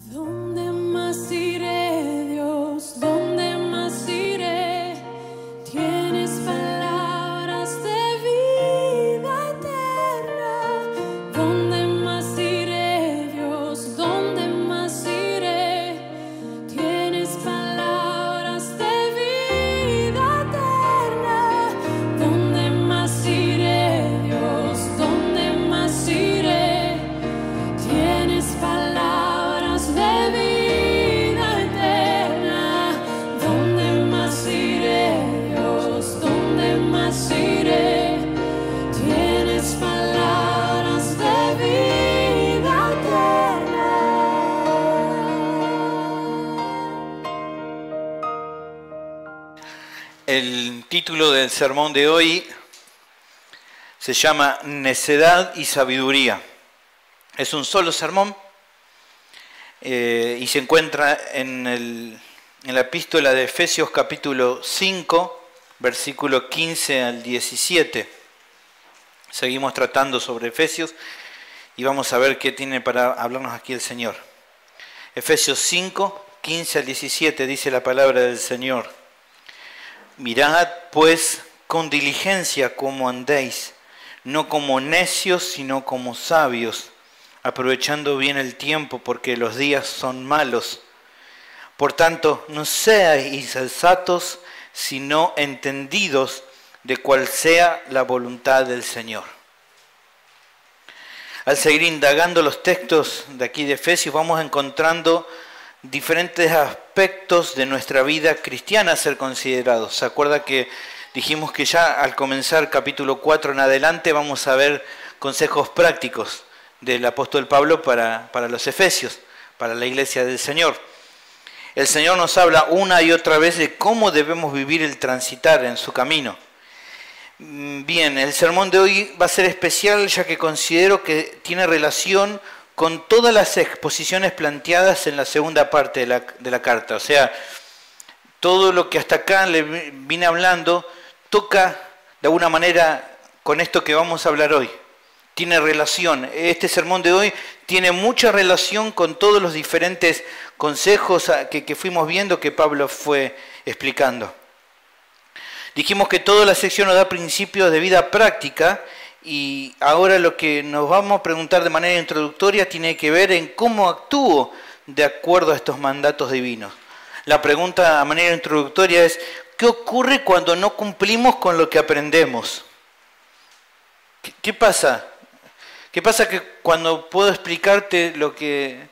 ¿Dónde más iré, Dios? ¿Dónde más iré? Tienes palabras de vida eterna. ¿Dónde más iré, Dios? ¿Dónde más iré? Tienes palabras de vida eterna. ¿Dónde más iré, Dios? ¿Dónde más iré? Tienes palabras de vida eterna. ¿Dónde más iré, Dios? ¿Dónde más iré? Tienes palabras de vida eterna. El título del sermón de hoy se llama Necedad y Sabiduría. Es un solo sermón y se encuentra en la epístola de Efesios capítulo 5, versículo 15 al 17. Seguimos tratando sobre Efesios y vamos a ver qué tiene para hablarnos aquí el Señor. Efesios 5, 15 al 17 dice la palabra del Señor. Mirad pues con diligencia cómo andéis, no como necios sino como sabios, aprovechando bien el tiempo porque los días son malos. Por tanto, no seáis insensatos, sino entendidos de cuál sea la voluntad del Señor. Al seguir indagando los textos de aquí de Efesios, vamos encontrando diferentes aspectos de nuestra vida cristiana a ser considerados. ¿Se acuerda que dijimos que ya al comenzar capítulo 4 en adelante vamos a ver consejos prácticos del apóstol Pablo para los efesios, para la iglesia del Señor? El Señor nos habla una y otra vez de cómo debemos vivir el transitar en su camino. Bien, el sermón de hoy va a ser especial ya que considero que tiene relación con todas las exposiciones planteadas en la segunda parte de la carta. O sea, todo lo que hasta acá le vine hablando toca de alguna manera con esto que vamos a hablar hoy. Tiene relación. Este sermón de hoy tiene mucha relación con todos los diferentes consejos que fuimos viendo que Pablo fue explicando. Dijimos que toda la sección nos da principios de vida práctica y ahora lo que nos vamos a preguntar de manera introductoria tiene que ver en cómo actúo de acuerdo a estos mandatos divinos. La pregunta a manera introductoria es, ¿qué ocurre cuando no cumplimos con lo que aprendemos? ¿Qué pasa? ¿Qué pasa que cuando puedo explicarte lo que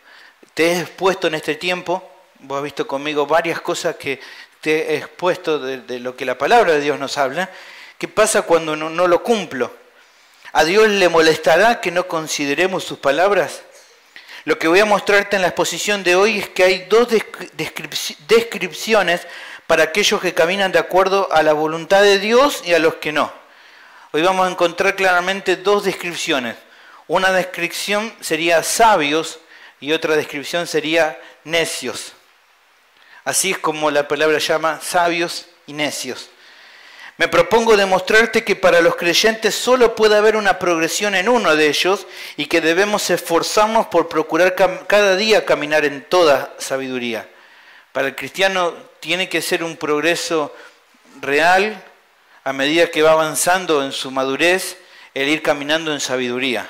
te he expuesto en este tiempo, vos has visto conmigo varias cosas que te he expuesto de lo que la palabra de Dios nos habla, ¿qué pasa cuando no lo cumplo? ¿A Dios le molestará que no consideremos sus palabras? Lo que voy a mostrarte en la exposición de hoy es que hay dos descripciones para aquellos que caminan de acuerdo a la voluntad de Dios y a los que no. Hoy vamos a encontrar claramente dos descripciones. Una descripción sería sabios y otra descripción sería necios. Así es como la palabra llama sabios y necios. Me propongo demostrarte que para los creyentes solo puede haber una progresión en uno de ellos y que debemos esforzarnos por procurar cada día caminar en toda sabiduría. Para el cristiano tiene que ser un progreso real a medida que va avanzando en su madurez, el ir caminando en sabiduría.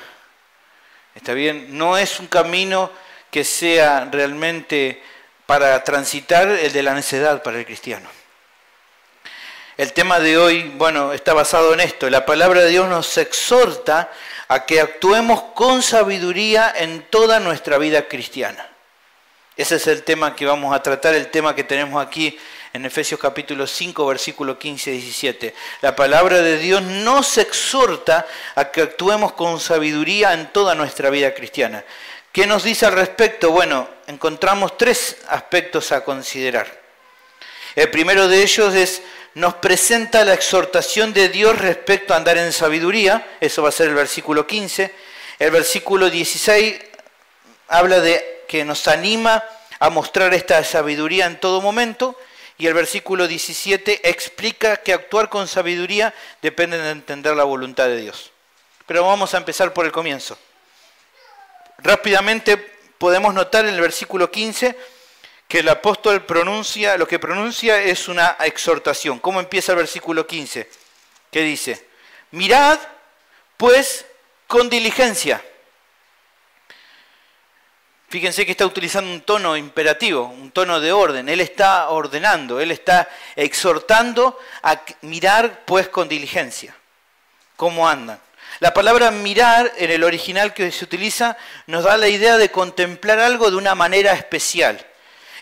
¿Está bien? No es un camino que sea realmente para transitar el de la necedad para el cristiano. El tema de hoy, bueno, está basado en esto. La palabra de Dios nos exhorta a que actuemos con sabiduría en toda nuestra vida cristiana. Ese es el tema que vamos a tratar, el tema que tenemos aquí en Efesios capítulo 5, versículo 15 y 17. La palabra de Dios nos exhorta a que actuemos con sabiduría en toda nuestra vida cristiana. ¿Qué nos dice al respecto? Bueno, encontramos tres aspectos a considerar. El primero de ellos nos presenta la exhortación de Dios respecto a andar en sabiduría. Eso va a ser el versículo 15. El versículo 16 habla de que nos anima a mostrar esta sabiduría en todo momento. Y el versículo 17 explica que actuar con sabiduría depende de entender la voluntad de Dios. Pero vamos a empezar por el comienzo. Rápidamente podemos notar en el versículo 15 que el apóstol pronuncia, lo que pronuncia es una exhortación. ¿Cómo empieza el versículo 15? ¿Qué dice? Mirad, pues, con diligencia. Fíjense que está utilizando un tono imperativo, un tono de orden. Él está ordenando, él está exhortando a mirar, pues, con diligencia. ¿Cómo andan? La palabra mirar, en el original que se utiliza, nos da la idea de contemplar algo de una manera especial.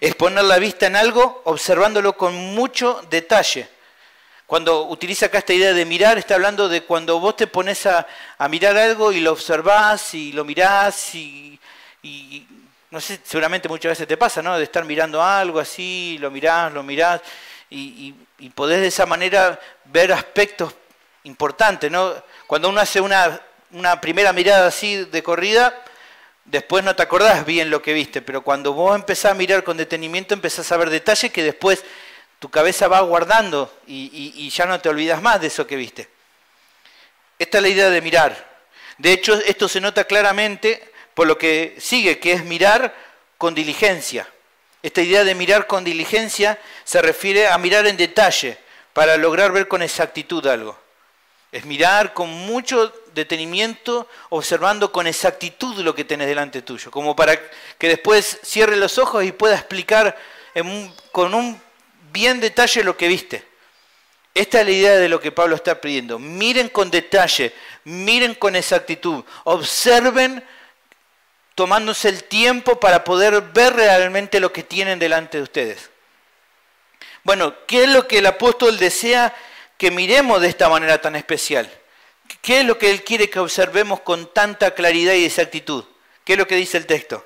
Es poner la vista en algo, observándolo con mucho detalle. Cuando utiliza acá esta idea de mirar, está hablando de cuando vos te pones a mirar algo y lo observás y lo mirás y no sé, seguramente muchas veces te pasa, ¿no? De estar mirando algo así, lo mirás y podés de esa manera ver aspectos importantes, ¿no? Cuando uno hace una primera mirada así de corrida, después no te acordás bien lo que viste, pero cuando vos empezás a mirar con detenimiento, empezás a ver detalles que después tu cabeza va guardando y ya no te olvidas más de eso que viste. Esta es la idea de mirar. De hecho, esto se nota claramente por lo que sigue, que es mirar con diligencia. Esta idea de mirar con diligencia se refiere a mirar en detalle para lograr ver con exactitud algo. Es mirar con mucho detenimiento, observando con exactitud lo que tenés delante tuyo, como para que después cierre los ojos y pueda explicar con un bien detalle lo que viste. Esta es la idea de lo que Pablo está pidiendo. Miren con detalle, miren con exactitud, observen tomándose el tiempo para poder ver realmente lo que tienen delante de ustedes. Bueno, ¿qué es lo que el apóstol desea que miremos de esta manera tan especial? ¿Qué es lo que él quiere que observemos con tanta claridad y exactitud? ¿Qué es lo que dice el texto?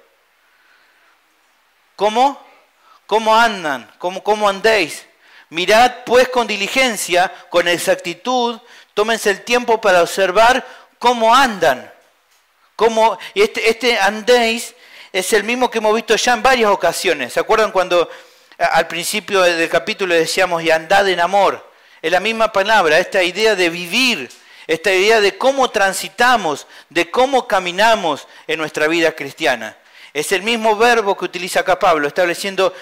¿Cómo? ¿Cómo andan? ¿Cómo andéis? Mirad pues con diligencia, con exactitud, tómense el tiempo para observar cómo andan. Y este andéis es el mismo que hemos visto ya en varias ocasiones. ¿Se acuerdan cuando al principio del capítulo decíamos y andad en amor? Es la misma palabra, esta idea de vivir, esta idea de cómo transitamos, de cómo caminamos en nuestra vida cristiana. Es el mismo verbo que utiliza acá Pablo, estableciendo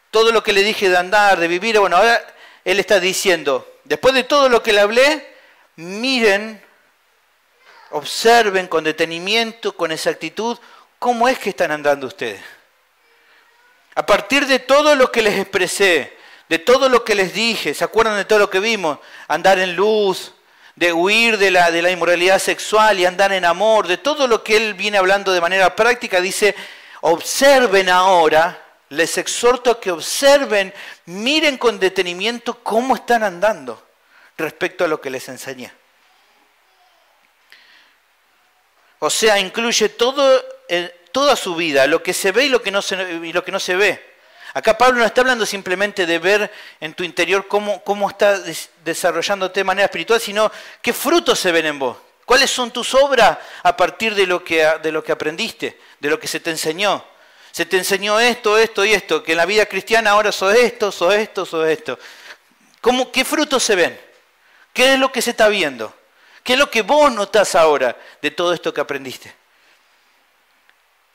todo lo que le dije de andar, de vivir. Bueno, ahora él está diciendo, después de todo lo que le hablé, miren, observen con detenimiento, con exactitud, cómo es que están andando ustedes. A partir de todo lo que les expresé, de todo lo que les dije, ¿se acuerdan de todo lo que vimos? Andar en luz, de huir de la inmoralidad sexual y andar en amor, de todo lo que él viene hablando de manera práctica, dice, observen ahora, les exhorto a que observen, miren con detenimiento cómo están andando respecto a lo que les enseñé. O sea, incluye toda su vida, lo que se ve y lo que no se ve. Acá Pablo no está hablando simplemente de ver en tu interior cómo está desarrollándote de manera espiritual, sino qué frutos se ven en vos. ¿Cuáles son tus obras a partir de lo que aprendiste, de lo que se te enseñó? Se te enseñó esto, esto y esto, que en la vida cristiana ahora sos esto, sos esto, sos esto. ¿Qué frutos se ven? ¿Qué es lo que se está viendo? ¿Qué es lo que vos notás ahora de todo esto que aprendiste?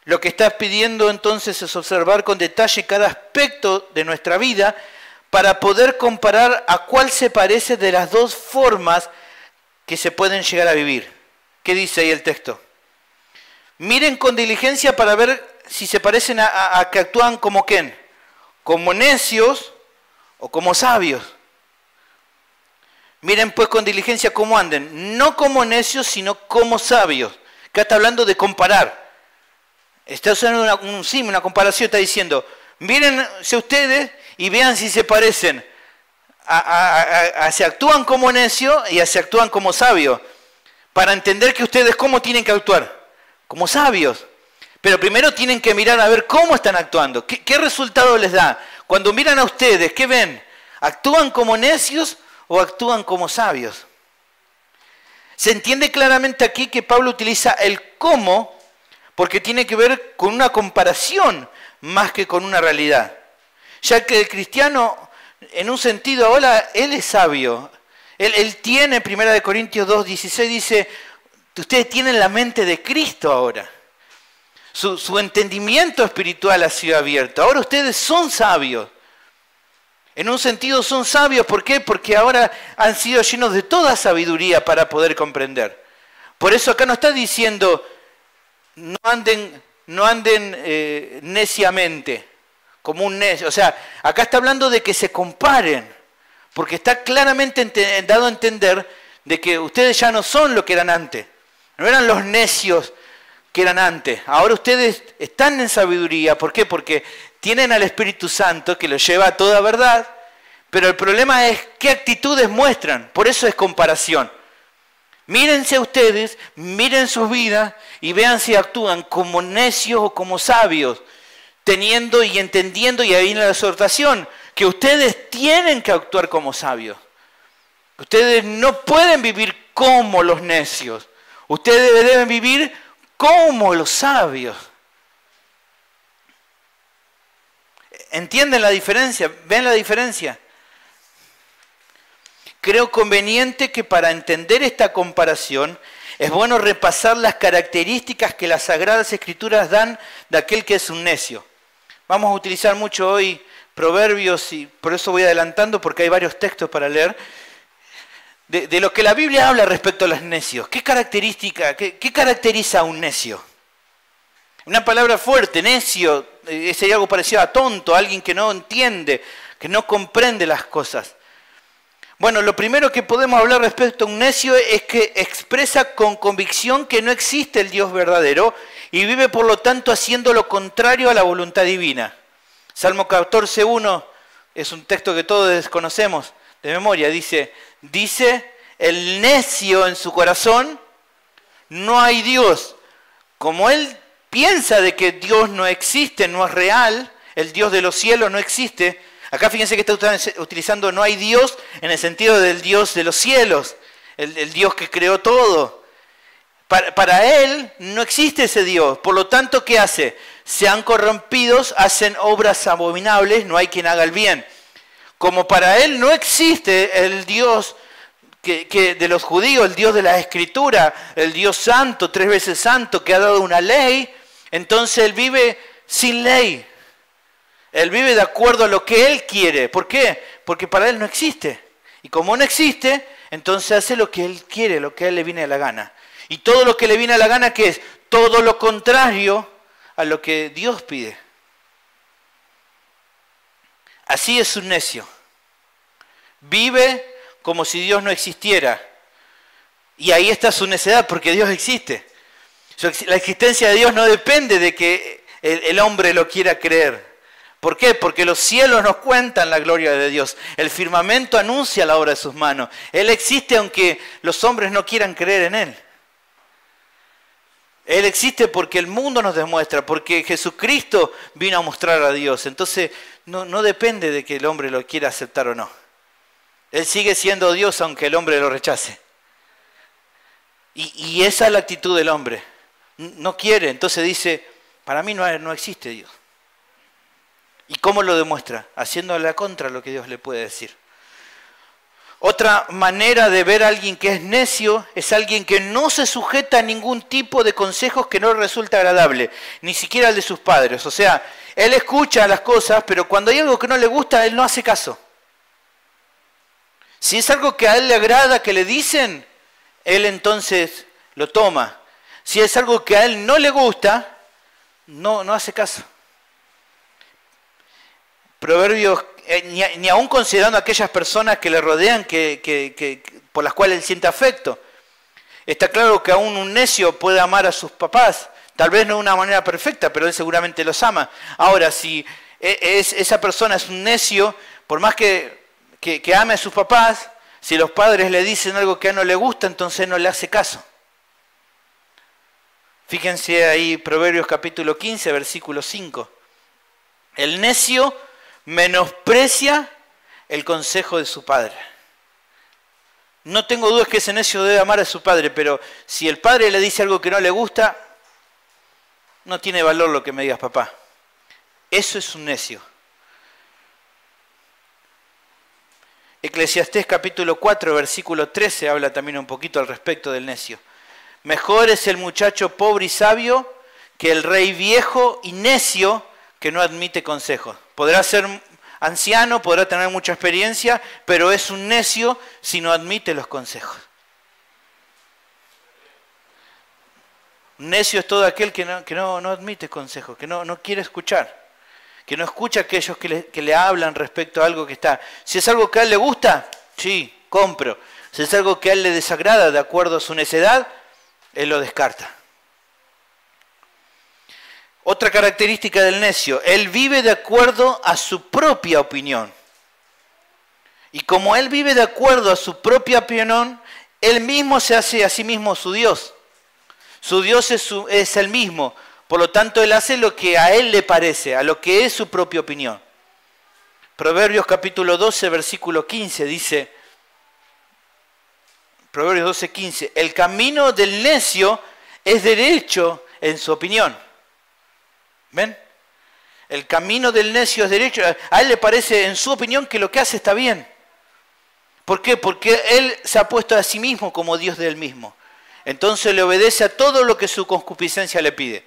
Lo que estás pidiendo entonces es observar con detalle cada aspecto de nuestra vida para poder comparar a cuál se parece de las dos formas que se pueden llegar a vivir. ¿Qué dice ahí el texto? Miren con diligencia para ver si se parecen a que actúan como ¿quién? Como necios o como sabios. Miren pues con diligencia cómo anden, no como necios, sino como sabios. Acá está hablando de comparar. Está usando una comparación, está diciendo, mírense ustedes y vean si se parecen si actúan como necios y si actúan como sabios, para entender que ustedes cómo tienen que actuar, como sabios. Pero primero tienen que mirar a ver cómo están actuando, qué resultado les da. Cuando miran a ustedes, ¿qué ven? ¿Actúan como necios o actúan como sabios? Se entiende claramente aquí que Pablo utiliza el cómo porque tiene que ver con una comparación más que con una realidad. Ya que el cristiano, en un sentido ahora, él es sabio. Él tiene, 1 Corintios 2:16 dice, ustedes tienen la mente de Cristo ahora. su entendimiento espiritual ha sido abierto. Ahora ustedes son sabios. En un sentido son sabios, ¿por qué? Porque ahora han sido llenos de toda sabiduría para poder comprender. Por eso acá no está diciendo, no anden neciamente, como un necio. O sea, acá está hablando de que se comparen, porque está claramente dado a entender de que ustedes ya no son lo que eran antes. No eran los necios que eran antes. Ahora ustedes están en sabiduría. ¿Por qué? Porque tienen al Espíritu Santo que los lleva a toda verdad, pero el problema es qué actitudes muestran. Por eso es comparación. Mírense ustedes, miren sus vidas y vean si actúan como necios o como sabios, teniendo y entendiendo, y ahí viene la exhortación, que ustedes tienen que actuar como sabios. Ustedes no pueden vivir como los necios. Ustedes deben vivir como los sabios. ¿Entienden la diferencia? ¿Ven la diferencia? Creo conveniente que para entender esta comparación es bueno repasar las características que las Sagradas Escrituras dan de aquel que es un necio. Vamos a utilizar mucho hoy Proverbios y por eso voy adelantando porque hay varios textos para leer. De lo que la Biblia habla respecto a los necios. ¿Qué caracteriza a un necio? Una palabra fuerte, necio, sería algo parecido a tonto, alguien que no entiende, que no comprende las cosas. Bueno, lo primero que podemos hablar respecto a un necio es que expresa con convicción que no existe el Dios verdadero y vive por lo tanto haciendo lo contrario a la voluntad divina. Salmo 14:1 es un texto que todos desconocemos de memoria, dice el necio en su corazón, no hay Dios. Como él piensa de que Dios no existe, no es real, el Dios de los cielos no existe. Acá fíjense que está utilizando no hay Dios en el sentido del Dios de los cielos, el Dios que creó todo. Para él no existe ese Dios, por lo tanto, ¿qué hace? Sean corrompidos, hacen obras abominables, no hay quien haga el bien. Como para él no existe el Dios que de los judíos, el Dios de la Escritura, el Dios santo, 3 veces santo, que ha dado una ley, entonces él vive sin ley. Él vive de acuerdo a lo que él quiere. ¿Por qué? Porque para él no existe. Y como no existe, entonces hace lo que él quiere, lo que a él le viene a la gana. Y todo lo que le viene a la gana, ¿qué es? Todo lo contrario a lo que Dios pide. Así es un necio. Vive como si Dios no existiera. Y ahí está su necedad, porque Dios existe. La existencia de Dios no depende de que el hombre lo quiera creer. ¿Por qué? Porque los cielos nos cuentan la gloria de Dios. El firmamento anuncia la obra de sus manos. Él existe aunque los hombres no quieran creer en Él. Él existe porque el mundo nos demuestra, porque Jesucristo vino a mostrar a Dios. Entonces no depende de que el hombre lo quiera aceptar o no. Él sigue siendo Dios aunque el hombre lo rechace. Y esa es la actitud del hombre. No quiere, entonces dice, para mí no existe Dios. ¿Y cómo lo demuestra? Haciendo a la contra lo que Dios le puede decir. Otra manera de ver a alguien que es necio es alguien que no se sujeta a ningún tipo de consejos que no le resulta agradable, ni siquiera al de sus padres. O sea, él escucha las cosas, pero cuando hay algo que no le gusta, él no hace caso. Si es algo que a él le agrada, que le dicen, él entonces lo toma. Si es algo que a él no le gusta, no hace caso. Proverbios, ni aún considerando a aquellas personas que le rodean, por las cuales él siente afecto. Está claro que aún un necio puede amar a sus papás, tal vez no de una manera perfecta, pero él seguramente los ama. Ahora, si esa persona es un necio, por más que ame a sus papás, si los padres le dicen algo que a él no le gusta, entonces no le hace caso. Fíjense ahí, Proverbios capítulo 15, versículo 5. El necio menosprecia el consejo de su padre. No tengo dudas que ese necio debe amar a su padre, pero si el padre le dice algo que no le gusta, no tiene valor lo que me digas, papá. Eso es un necio. Eclesiastés capítulo 4, versículo 13 habla también un poquito al respecto del necio. Mejor es el muchacho pobre y sabio que el rey viejo y necio que no admite consejos. Podrá ser anciano, podrá tener mucha experiencia, pero es un necio si no admite los consejos. Un necio es todo aquel que no admite consejos, que no quiere escuchar, que no escucha a aquellos que le hablan respecto a algo que está. Si es algo que a él le gusta, sí, compro. Si es algo que a él le desagrada de acuerdo a su necedad, él lo descarta. Otra característica del necio, él vive de acuerdo a su propia opinión. Y como él vive de acuerdo a su propia opinión, él mismo se hace a sí mismo su Dios. Su Dios es el mismo, por lo tanto él hace lo que a él le parece, a lo que es su propia opinión. Proverbios capítulo 12, versículo 15 dice, Proverbios 12, 15, el camino del necio es derecho en su opinión. ¿Ven? El camino del necio es derecho. A él le parece en su opinión que lo que hace está bien. ¿Por qué? Porque él se ha puesto a sí mismo como Dios de él mismo. Entonces le obedece a todo lo que su concupiscencia le pide.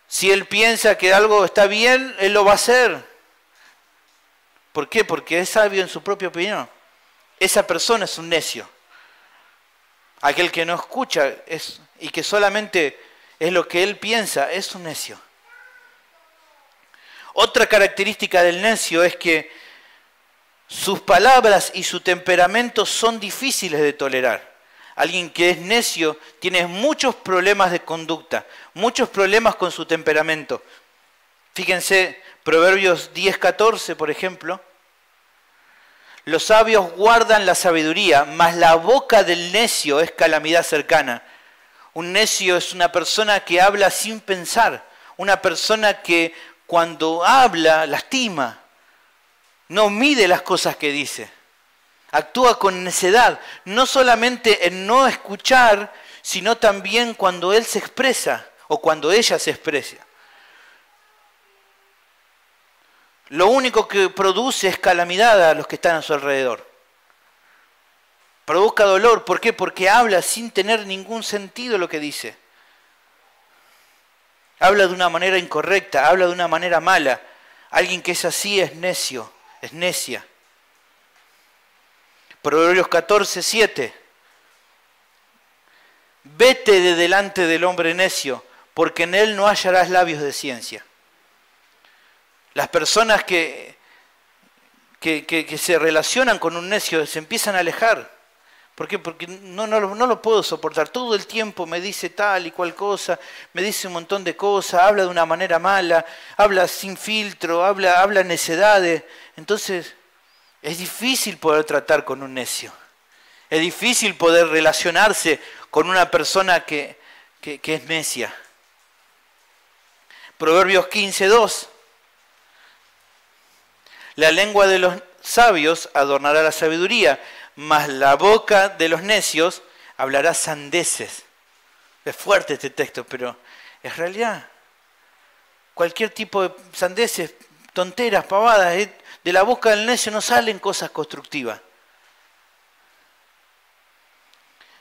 Si él piensa que algo está bien, él lo va a hacer. ¿Por qué? Porque es sabio en su propia opinión. Esa persona es un necio. Aquel que no escucha y que solamente es lo que él piensa, es un necio. Otra característica del necio es que sus palabras y su temperamento son difíciles de tolerar. Alguien que es necio tiene muchos problemas de conducta, muchos problemas con su temperamento. Fíjense, Proverbios 10:14, por ejemplo. Los sabios guardan la sabiduría, mas la boca del necio es calamidad cercana. Un necio es una persona que habla sin pensar, una persona que cuando habla lastima, no mide las cosas que dice. Actúa con necedad, no solamente en no escuchar, sino también cuando él se expresa o cuando ella se expresa. Lo único que produce es calamidad a los que están a su alrededor. Provoca dolor, ¿por qué? Porque habla sin tener ningún sentido lo que dice. Habla de una manera incorrecta, habla de una manera mala. Alguien que es así es necio, es necia. Proverbios 14:7. Vete de delante del hombre necio, porque en él no hallarás labios de ciencia. Las personas que se relacionan con un necio se empiezan a alejar. ¿Por qué? Porque no lo puedo soportar. Todo el tiempo me dice tal y cual cosa, me dice un montón de cosas, habla de una manera mala, habla sin filtro, habla necedades. Entonces, es difícil poder tratar con un necio. Es difícil poder relacionarse con una persona que es necia. Proverbios 15:2. La lengua de los sabios adornará la sabiduría, mas la boca de los necios hablará sandeces. Es fuerte este texto, pero es realidad. Cualquier tipo de sandeces, tonteras, pavadas, de la boca del necio no salen cosas constructivas.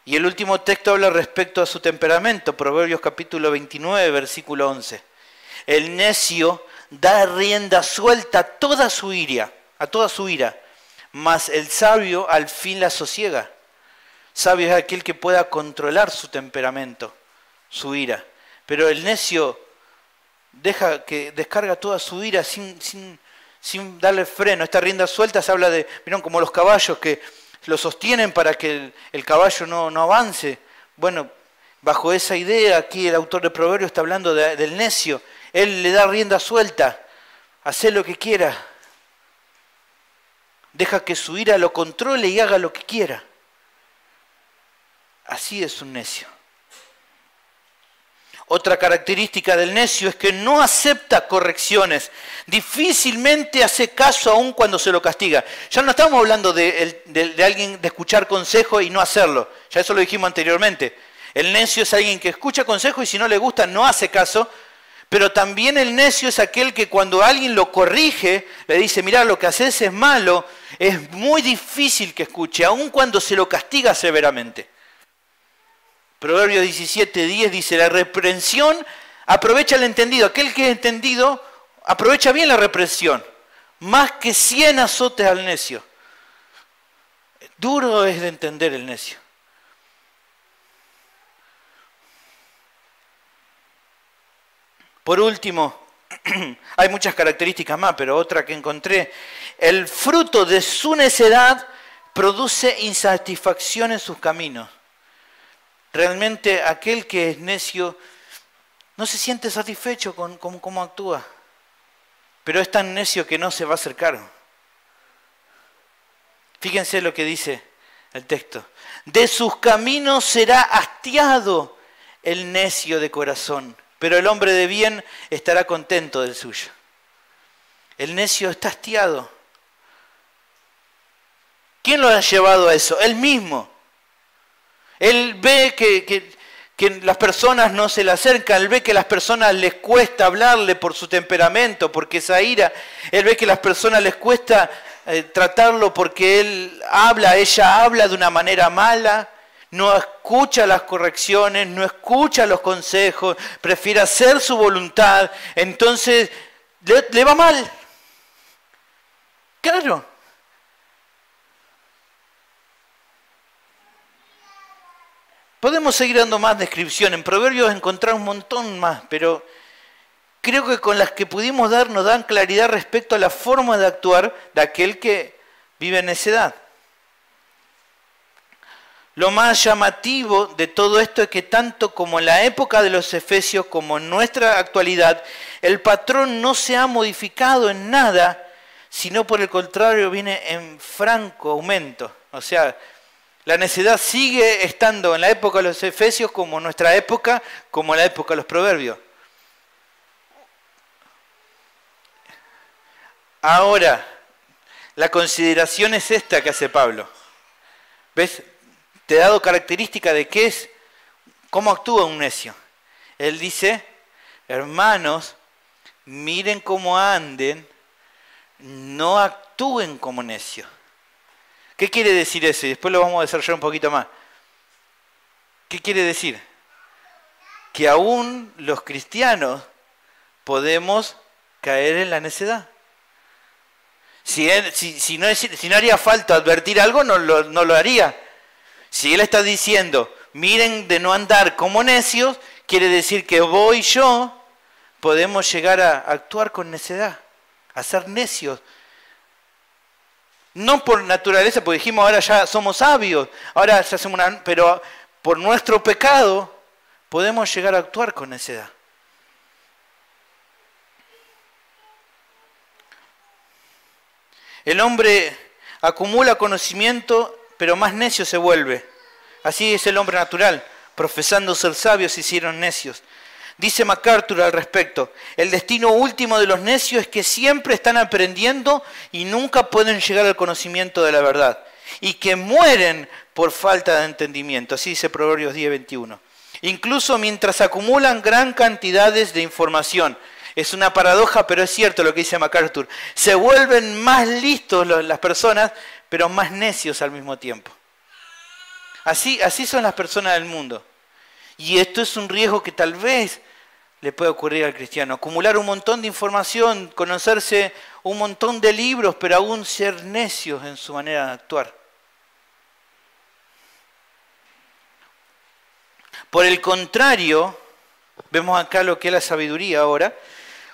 Y el último texto habla respecto a su temperamento, Proverbios capítulo 29, versículo 11. El necio da rienda suelta a toda su ira, mas el sabio al fin la sosiega. Sabio es aquel que pueda controlar su temperamento, su ira. Pero el necio deja que descarga toda su ira sin darle freno. Esta rienda suelta se habla de, ¿vieron? Como los caballos que lo sostienen para que el caballo no avance. Bueno, bajo esa idea aquí el autor de Proverbios está hablando del necio. Él le da rienda suelta, hace lo que quiera. Deja que su ira lo controle y haga lo que quiera. Así es un necio. Otra característica del necio es que no acepta correcciones. Difícilmente hace caso aun cuando se lo castiga. Ya no estamos hablando de alguien de escuchar consejo y no hacerlo. Ya eso lo dijimos anteriormente. El necio es alguien que escucha consejo y si no le gusta no hace caso. Pero también el necio es aquel que cuando alguien lo corrige, le dice, mirá, lo que haces es malo, es muy difícil que escuche, aun cuando se lo castiga severamente. Proverbios 17:10 dice, la reprensión aprovecha el entendido. Aquel que es entendido aprovecha bien la represión. Más que 100 azotes al necio. Duro es de entender el necio. Por último, hay muchas características más, pero otra que encontré. El fruto de su necedad produce insatisfacción en sus caminos. Realmente aquel que es necio no se siente satisfecho con cómo actúa. Pero es tan necio que no se va a acercar. Fíjense lo que dice el texto. De sus caminos será hastiado el necio de corazón, pero el hombre de bien estará contento del suyo. El necio está hastiado. ¿Quién lo ha llevado a eso? Él mismo. Él ve que las personas no se le acercan, él ve que a las personas les cuesta hablarle por su temperamento, porque esa ira, él ve que a las personas les cuesta tratarlo porque ella habla de una manera mala, no escucha las correcciones, no escucha los consejos, prefiere hacer su voluntad, entonces le va mal. Claro. Podemos seguir dando más descripción. En Proverbios encontramos un montón más, pero creo que con las que pudimos dar nos dan claridad respecto a la forma de actuar de aquel que vive en necedad. Lo más llamativo de todo esto es que tanto como en la época de los Efesios como en nuestra actualidad, el patrón no se ha modificado en nada, sino por el contrario viene en franco aumento. O sea, la necedad sigue estando en la época de los Efesios como en nuestra época, como en la época de los Proverbios. Ahora, la consideración es esta que hace Pablo. ¿Ves? Te he dado característica de qué es, cómo actúa un necio. Él dice, hermanos, miren cómo anden, no actúen como necios. ¿Qué quiere decir eso? Y después lo vamos a desarrollar un poquito más. ¿Qué quiere decir? Que aún los cristianos podemos caer en la necedad. Si no haría falta advertir algo, no lo haría. Si él está diciendo, miren de no andar como necios, quiere decir que vos y yo podemos llegar a actuar con necedad, a ser necios. No por naturaleza, porque dijimos ahora ya somos sabios, ahora ya hacemos pero por nuestro pecado podemos llegar a actuar con necedad. El hombre acumula conocimiento, pero más necio se vuelve. Así es el hombre natural. Profesando ser sabios se hicieron necios. Dice MacArthur al respecto, el destino último de los necios es que siempre están aprendiendo y nunca pueden llegar al conocimiento de la verdad. Y que mueren por falta de entendimiento. Así dice Proverbios 10:21. Incluso mientras acumulan gran cantidades de información. Es una paradoja, pero es cierto lo que dice MacArthur. Se vuelven más listos las personas, pero más necios al mismo tiempo. Así son las personas del mundo. Y esto es un riesgo que tal vez le puede ocurrir al cristiano. Acumular un montón de información, conocerse un montón de libros, pero aún ser necios en su manera de actuar. Por el contrario, vemos acá lo que es la sabiduría ahora.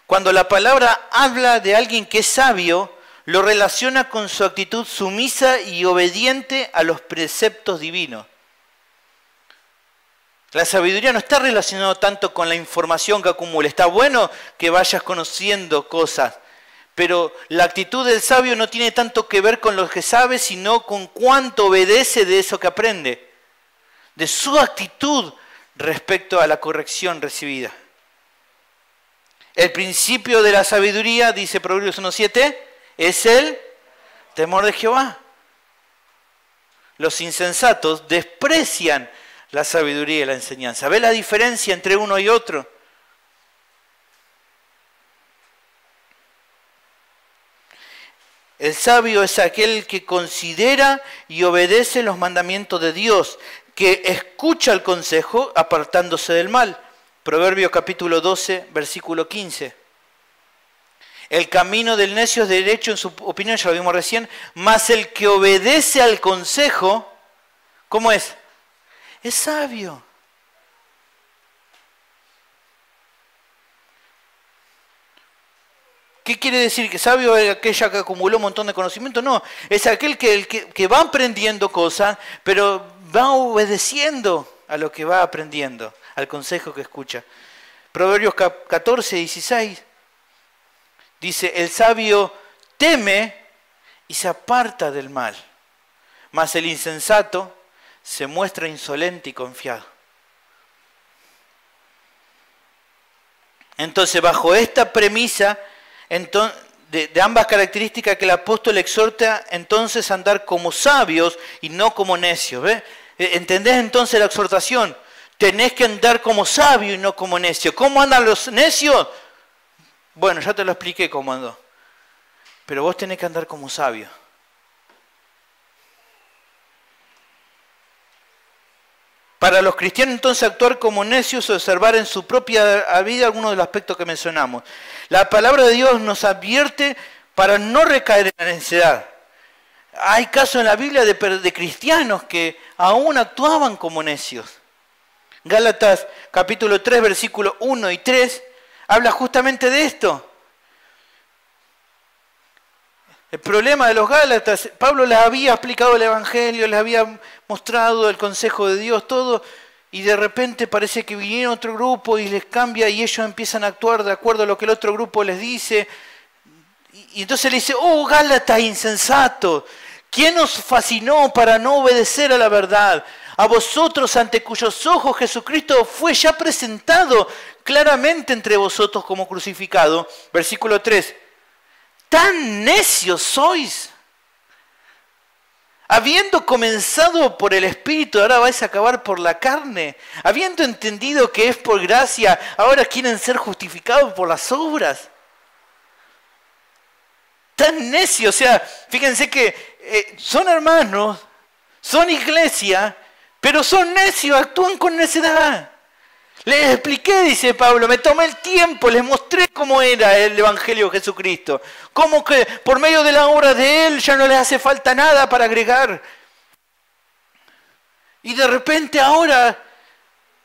Cuando la palabra habla de alguien que es sabio, lo relaciona con su actitud sumisa y obediente a los preceptos divinos. La sabiduría no está relacionada tanto con la información que acumula. Está bueno que vayas conociendo cosas, pero la actitud del sabio no tiene tanto que ver con lo que sabe, sino con cuánto obedece de eso que aprende, de su actitud respecto a la corrección recibida. El principio de la sabiduría, dice Proverbios 1:7, es el temor de Jehová. Los insensatos desprecian la sabiduría y la enseñanza. ¿Ve la diferencia entre uno y otro? El sabio es aquel que considera y obedece los mandamientos de Dios, que escucha el consejo apartándose del mal. Proverbios capítulo 12, versículo 15. El camino del necio es derecho en su opinión, ya lo vimos recién, mas el que obedece al consejo, ¿cómo es? Es sabio. ¿Qué quiere decir? ¿Que sabio es aquella que acumuló un montón de conocimiento? No, es aquel que va aprendiendo cosas, pero va obedeciendo a lo que va aprendiendo, al consejo que escucha. Proverbios 14, 16, dice, el sabio teme y se aparta del mal, mas el insensato se muestra insolente y confiado. Entonces, bajo esta premisa, de ambas características que el apóstol exhorta entonces a andar como sabios y no como necios. ¿Ves? ¿Entendés entonces la exhortación? Tenés que andar como sabio y no como necio. ¿Cómo andan los necios? Bueno, ya te lo expliqué cómo andó. Pero vos tenés que andar como sabio. Para los cristianos entonces actuar como necios o observar en su propia vida algunos de los aspectos que mencionamos. La palabra de Dios nos advierte para no recaer en la necedad. Hay casos en la Biblia de cristianos que aún actuaban como necios. Gálatas capítulo 3, versículos 1 y 3 habla justamente de esto. El problema de los Gálatas, Pablo les había explicado el Evangelio, les había mostrado el consejo de Dios, todo, y de repente parece que viene otro grupo y les cambia y ellos empiezan a actuar de acuerdo a lo que el otro grupo les dice. Y entonces le dice, oh Gálatas insensatos, ¿quién os fascinó para no obedecer a la verdad? A vosotros ante cuyos ojos Jesucristo fue ya presentado claramente entre vosotros como crucificado. Versículo 3. ¡Tan necios sois! Habiendo comenzado por el Espíritu, ahora vais a acabar por la carne. Habiendo entendido que es por gracia, ahora quieren ser justificados por las obras. Tan necios, o sea, fíjense que son hermanos, son iglesia, pero son necios, actúan con necedad. Les expliqué, dice Pablo, me tomé el tiempo, les mostré cómo era el Evangelio de Jesucristo. Cómo que por medio de la obra de Él ya no les hace falta nada para agregar. Y de repente ahora,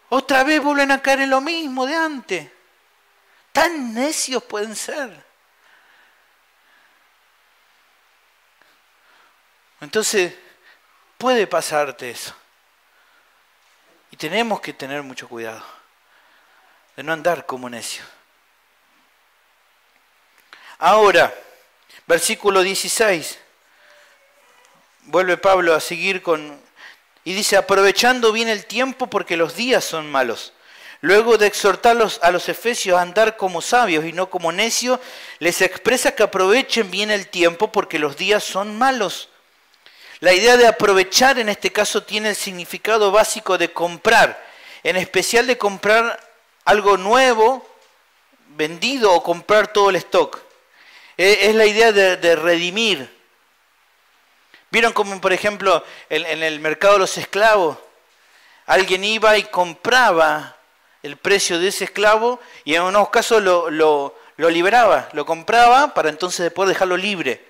otra vez vuelven a caer en lo mismo de antes. Tan necios pueden ser. Entonces, puede pasarte eso. Y tenemos que tener mucho cuidado de no andar como necios. Ahora, versículo 16, vuelve Pablo a seguir y dice, aprovechando bien el tiempo porque los días son malos. Luego de exhortarlos a los efesios a andar como sabios y no como necios, les expresa que aprovechen bien el tiempo porque los días son malos. La idea de aprovechar en este caso tiene el significado básico de comprar, en especial de comprar algo nuevo, vendido o comprar todo el stock. Es la idea de redimir. ¿Vieron como por ejemplo en el mercado de los esclavos? Alguien iba y compraba el precio de ese esclavo y en unos casos lo liberaba, lo compraba para entonces poder dejarlo libre.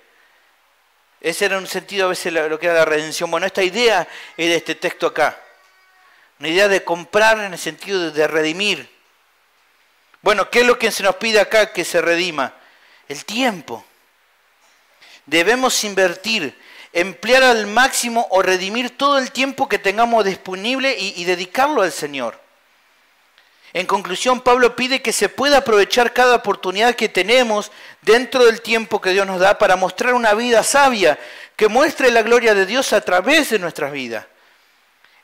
Ese era un sentido a veces lo que era la redención. Bueno, esta idea es de este texto acá. Una idea de comprar en el sentido de redimir. Bueno, ¿qué es lo que se nos pide acá que se redima? El tiempo. Debemos invertir, emplear al máximo o redimir todo el tiempo que tengamos disponible y dedicarlo al Señor. En conclusión, Pablo pide que se pueda aprovechar cada oportunidad que tenemos dentro del tiempo que Dios nos da para mostrar una vida sabia que muestre la gloria de Dios a través de nuestras vidas.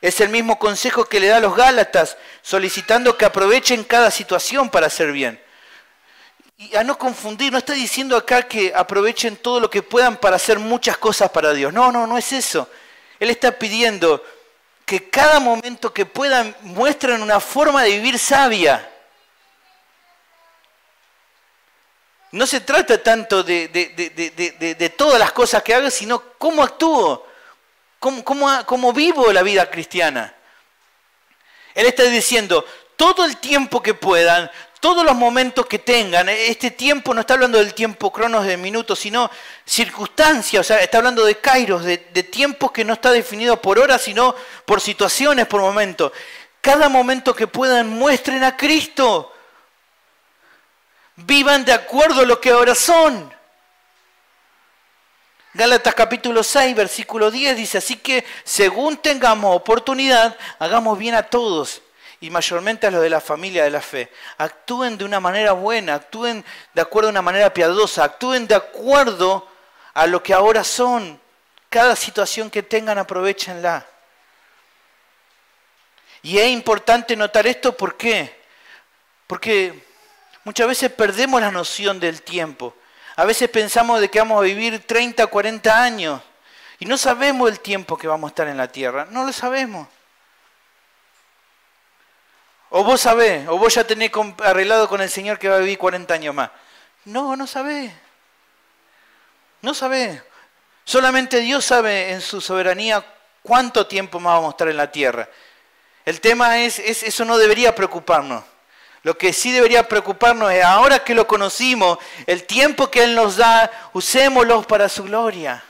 Es el mismo consejo que le da a los Gálatas, solicitando que aprovechen cada situación para hacer bien. Y a no confundir, no está diciendo acá que aprovechen todo lo que puedan para hacer muchas cosas para Dios. No es eso. Él está pidiendo que cada momento que puedan muestren una forma de vivir sabia. No se trata tanto de todas las cosas que hago, sino cómo actúo, cómo vivo la vida cristiana. Él está diciendo, todo el tiempo que puedan, todos los momentos que tengan. Este tiempo no está hablando del tiempo cronos de minutos, sino circunstancias, o sea, está hablando de kairos, de tiempos que no está definido por horas, sino por situaciones, por momentos. Cada momento que puedan, muestren a Cristo. Vivan de acuerdo a lo que ahora son. Gálatas capítulo 6, versículo 10 dice, así que según tengamos oportunidad, hagamos bien a todos, y mayormente a los de la familia de la fe. Actúen de una manera buena, actúen de acuerdo a una manera piadosa, actúen de acuerdo a lo que ahora son. Cada situación que tengan, aprovéchenla. Y es importante notar esto, ¿por qué? Porque muchas veces perdemos la noción del tiempo. A veces pensamos de que vamos a vivir 30, 40 años y no sabemos el tiempo que vamos a estar en la tierra. No lo sabemos. O vos sabés, o vos ya tenés arreglado con el Señor que va a vivir 40 años más. No, no sabés. No sabés. Solamente Dios sabe en su soberanía cuánto tiempo más vamos a estar en la tierra. El tema es eso no debería preocuparnos. Lo que sí debería preocuparnos es, ahora que lo conocimos, el tiempo que Él nos da, usémoslo para su gloria.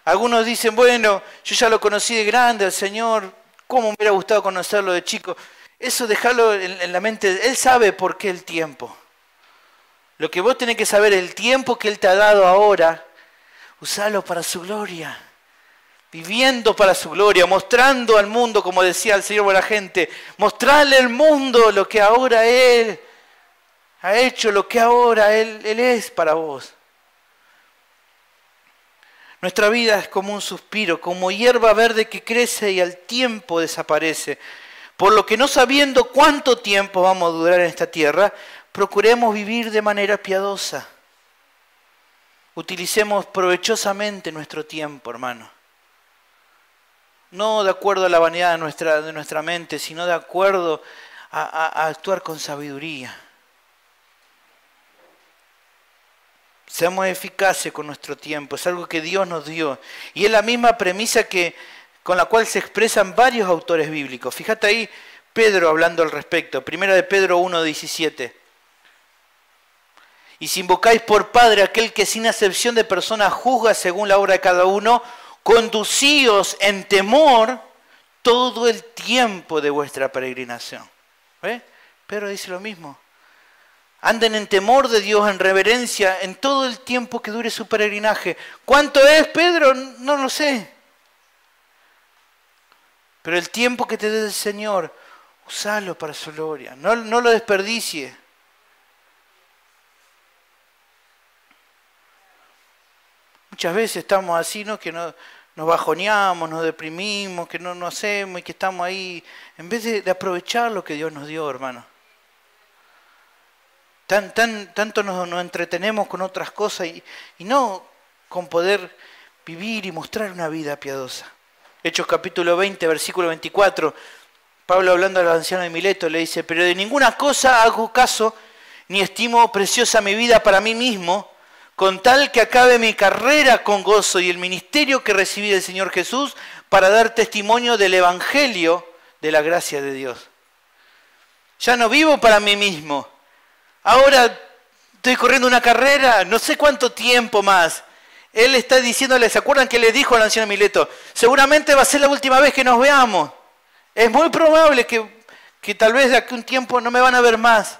Algunos dicen, bueno, yo ya lo conocí de grande al Señor, ¿cómo me hubiera gustado conocerlo de chico? Eso dejarlo en la mente, Él sabe por qué el tiempo. Lo que vos tenés que saber, el tiempo que Él te ha dado ahora, usalo para su gloria. Viviendo para su gloria, mostrando al mundo, como decía el Señor a la gente, mostrarle al mundo lo que ahora Él ha hecho, lo que ahora Él es para vos. Nuestra vida es como un suspiro, como hierba verde que crece y al tiempo desaparece. Por lo que no sabiendo cuánto tiempo vamos a durar en esta tierra, procuremos vivir de manera piadosa. Utilicemos provechosamente nuestro tiempo, hermano. No de acuerdo a la vanidad de nuestra mente, sino de acuerdo a actuar con sabiduría. Seamos eficaces con nuestro tiempo, es algo que Dios nos dio. Y es la misma premisa con la cual se expresan varios autores bíblicos. Fíjate ahí Pedro hablando al respecto, 1 de Pedro 1:17. Y si invocáis por Padre aquel que sin acepción de personas juzga según la obra de cada uno, conducíos en temor todo el tiempo de vuestra peregrinación. ¿Ve? Pedro dice lo mismo. Anden en temor de Dios, en reverencia, en todo el tiempo que dure su peregrinaje. ¿Cuánto es, Pedro? No lo sé. Pero el tiempo que te dé el Señor, usalo para su gloria. No lo desperdicie. Muchas veces estamos así, ¿no? Que nos bajoneamos, nos deprimimos, que no hacemos y que estamos ahí, en vez de aprovechar lo que Dios nos dio, hermano. Tanto nos entretenemos con otras cosas y no con poder vivir y mostrar una vida piadosa. Hechos capítulo 20, versículo 24, Pablo hablando al anciano de Mileto le dice, pero de ninguna cosa hago caso, ni estimo preciosa mi vida para mí mismo, con tal que acabe mi carrera con gozo y el ministerio que recibí del Señor Jesús para dar testimonio del Evangelio de la gracia de Dios. Ya no vivo para mí mismo. Ahora estoy corriendo una carrera, no sé cuánto tiempo más. Él está diciéndole, ¿se acuerdan que le dijo al anciano Mileto? Seguramente va a ser la última vez que nos veamos. Es muy probable que tal vez de aquí a un tiempo no me van a ver más.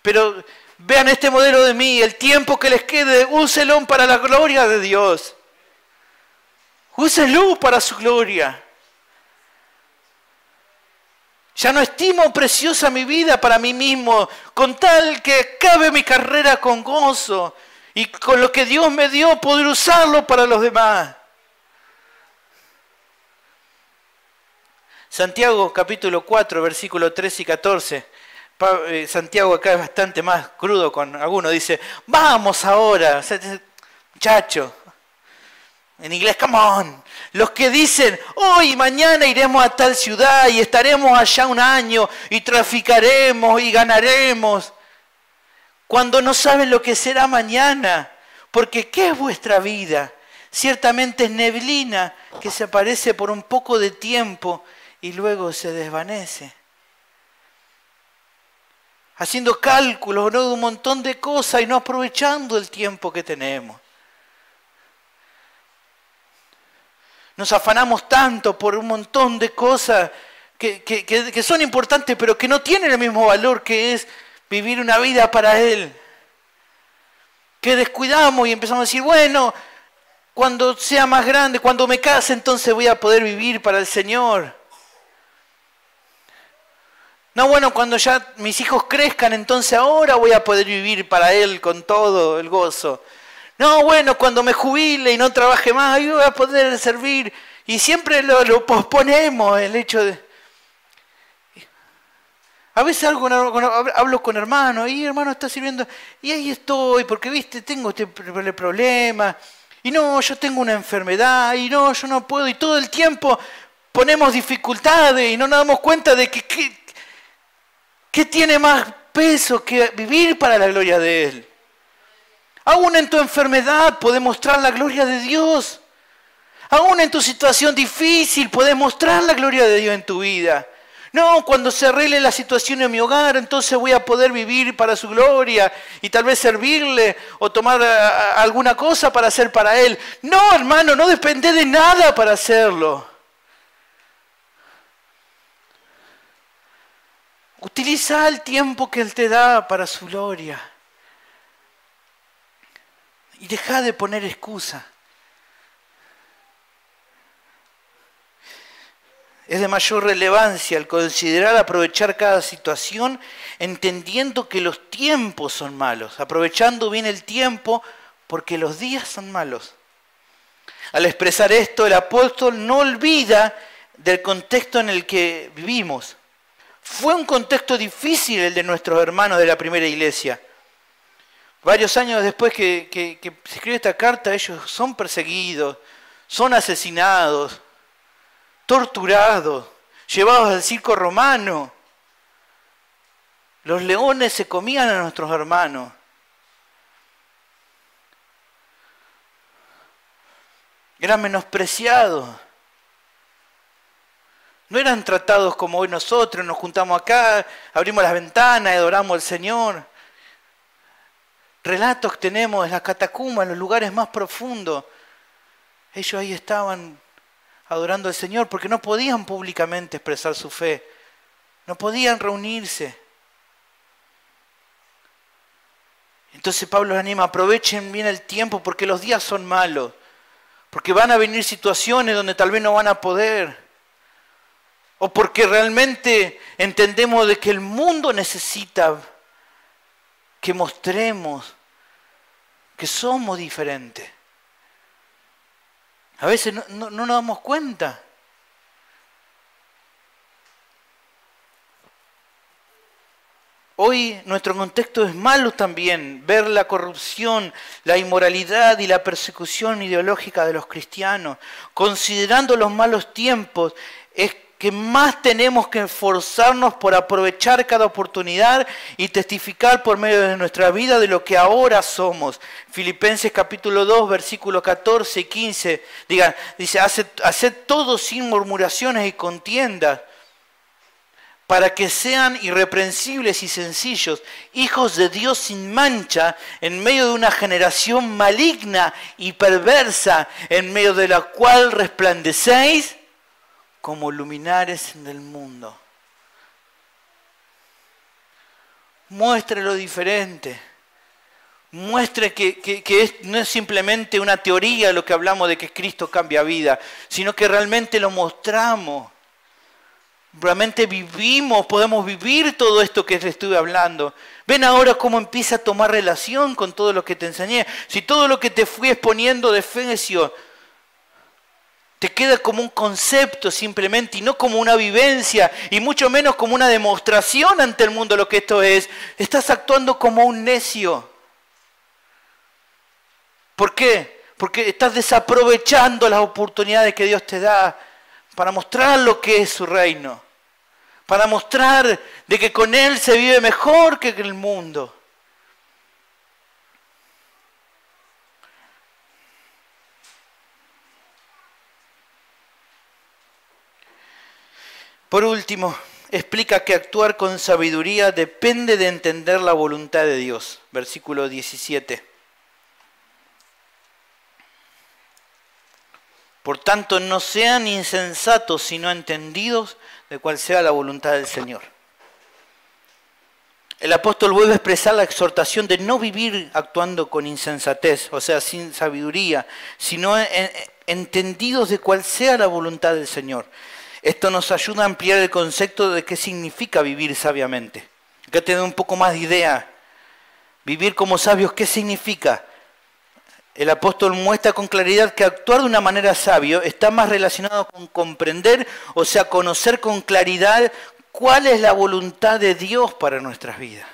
Pero vean este modelo de mí, el tiempo que les quede, úselo para la gloria de Dios. Úselo para su gloria. Ya no estimo preciosa mi vida para mí mismo, con tal que acabe mi carrera con gozo y con lo que Dios me dio poder usarlo para los demás. Santiago capítulo 4, versículos 13 y 14. Santiago acá es bastante más crudo con algunos. Dice, vamos ahora, muchacho. En inglés, come on. Los que dicen, hoy y mañana iremos a tal ciudad y estaremos allá un año y traficaremos y ganaremos. Cuando no saben lo que será mañana. Porque ¿qué es vuestra vida? ciertamente es neblina que se aparece por un poco de tiempo y luego se desvanece. Haciendo cálculos, ¿no?, de un montón de cosas y no aprovechando el tiempo que tenemos. Nos afanamos tanto por un montón de cosas que son importantes, pero que no tienen el mismo valor que es vivir una vida para Él. Que descuidamos y empezamos a decir, bueno, cuando sea más grande, cuando me case, entonces voy a poder vivir para el Señor. No, bueno, cuando ya mis hijos crezcan, entonces ahora voy a poder vivir para Él con todo el gozo. No, bueno, cuando me jubile y no trabaje más, ahí voy a poder servir. Y siempre lo posponemos, el hecho de... A veces hablo con hermanos, y hermano está sirviendo, y ahí estoy, porque viste, tengo este problema, y no, yo tengo una enfermedad, y no, yo no puedo, y todo el tiempo ponemos dificultades y no nos damos cuenta de que tiene más peso que vivir para la gloria de Él. Aún en tu enfermedad podés mostrar la gloria de Dios. Aún en tu situación difícil podés mostrar la gloria de Dios en tu vida. No, cuando se arregle la situación en mi hogar, entonces voy a poder vivir para su gloria y tal vez servirle o tomar alguna cosa para hacer para Él. No, hermano, no depende de nada para hacerlo. Utiliza el tiempo que Él te da para su gloria. Y deja de poner excusa. Es de mayor relevancia el considerar aprovechar cada situación entendiendo que los tiempos son malos, aprovechando bien el tiempo porque los días son malos. Al expresar esto, el apóstol no olvida del contexto en el que vivimos. Fue un contexto difícil el de nuestros hermanos de la primera iglesia. Varios años después que se escribe esta carta, ellos son perseguidos, son asesinados, torturados, llevados al circo romano. Los leones se comían a nuestros hermanos. Eran menospreciados. No eran tratados como hoy nosotros, nos juntamos acá, abrimos las ventanas y adoramos al Señor. Relatos que tenemos en las catacumbas, en los lugares más profundos. Ellos ahí estaban adorando al Señor porque no podían públicamente expresar su fe. No podían reunirse. Entonces Pablo les anima, aprovechen bien el tiempo porque los días son malos. Porque van a venir situaciones donde tal vez no van a poder. O porque realmente entendemos de que el mundo necesita que mostremos que somos diferentes. A veces no nos damos cuenta. Hoy nuestro contexto es malo también. Ver la corrupción, la inmoralidad y la persecución ideológica de los cristianos. Considerando los malos tiempos, es que más tenemos que esforzarnos por aprovechar cada oportunidad y testificar por medio de nuestra vida de lo que ahora somos. Filipenses capítulo 2, versículos 14 y 15, dice, haced todo sin murmuraciones y contiendas, para que sean irreprensibles y sencillos, hijos de Dios sin mancha, en medio de una generación maligna y perversa, en medio de la cual resplandecéis como luminares del mundo. Muestre lo diferente. Muestre que no es simplemente una teoría lo que hablamos de que Cristo cambia vida, sino que realmente lo mostramos. Realmente vivimos, podemos vivir todo esto que les estuve hablando. Ven ahora cómo empieza a tomar relación con todo lo que te enseñé. Si todo lo que te fui exponiendo de Efesios te queda como un concepto simplemente y no como una vivencia y mucho menos como una demostración ante el mundo de lo que esto es, estás actuando como un necio. ¿Por qué? Porque estás desaprovechando las oportunidades que Dios te da para mostrar lo que es su reino, para mostrar de que con Él se vive mejor que en el mundo. Por último, explica que actuar con sabiduría depende de entender la voluntad de Dios. Versículo 17. Por tanto, no sean insensatos, sino entendidos de cuál sea la voluntad del Señor. El apóstol vuelve a expresar la exhortación de no vivir actuando con insensatez, o sea, sin sabiduría, sino entendidos de cuál sea la voluntad del Señor. Esto nos ayuda a ampliar el concepto de qué significa vivir sabiamente. Acá te doy un poco más de idea. Vivir como sabios, ¿qué significa? El apóstol muestra con claridad que actuar de una manera sabia está más relacionado con comprender, o sea, conocer con claridad cuál es la voluntad de Dios para nuestras vidas.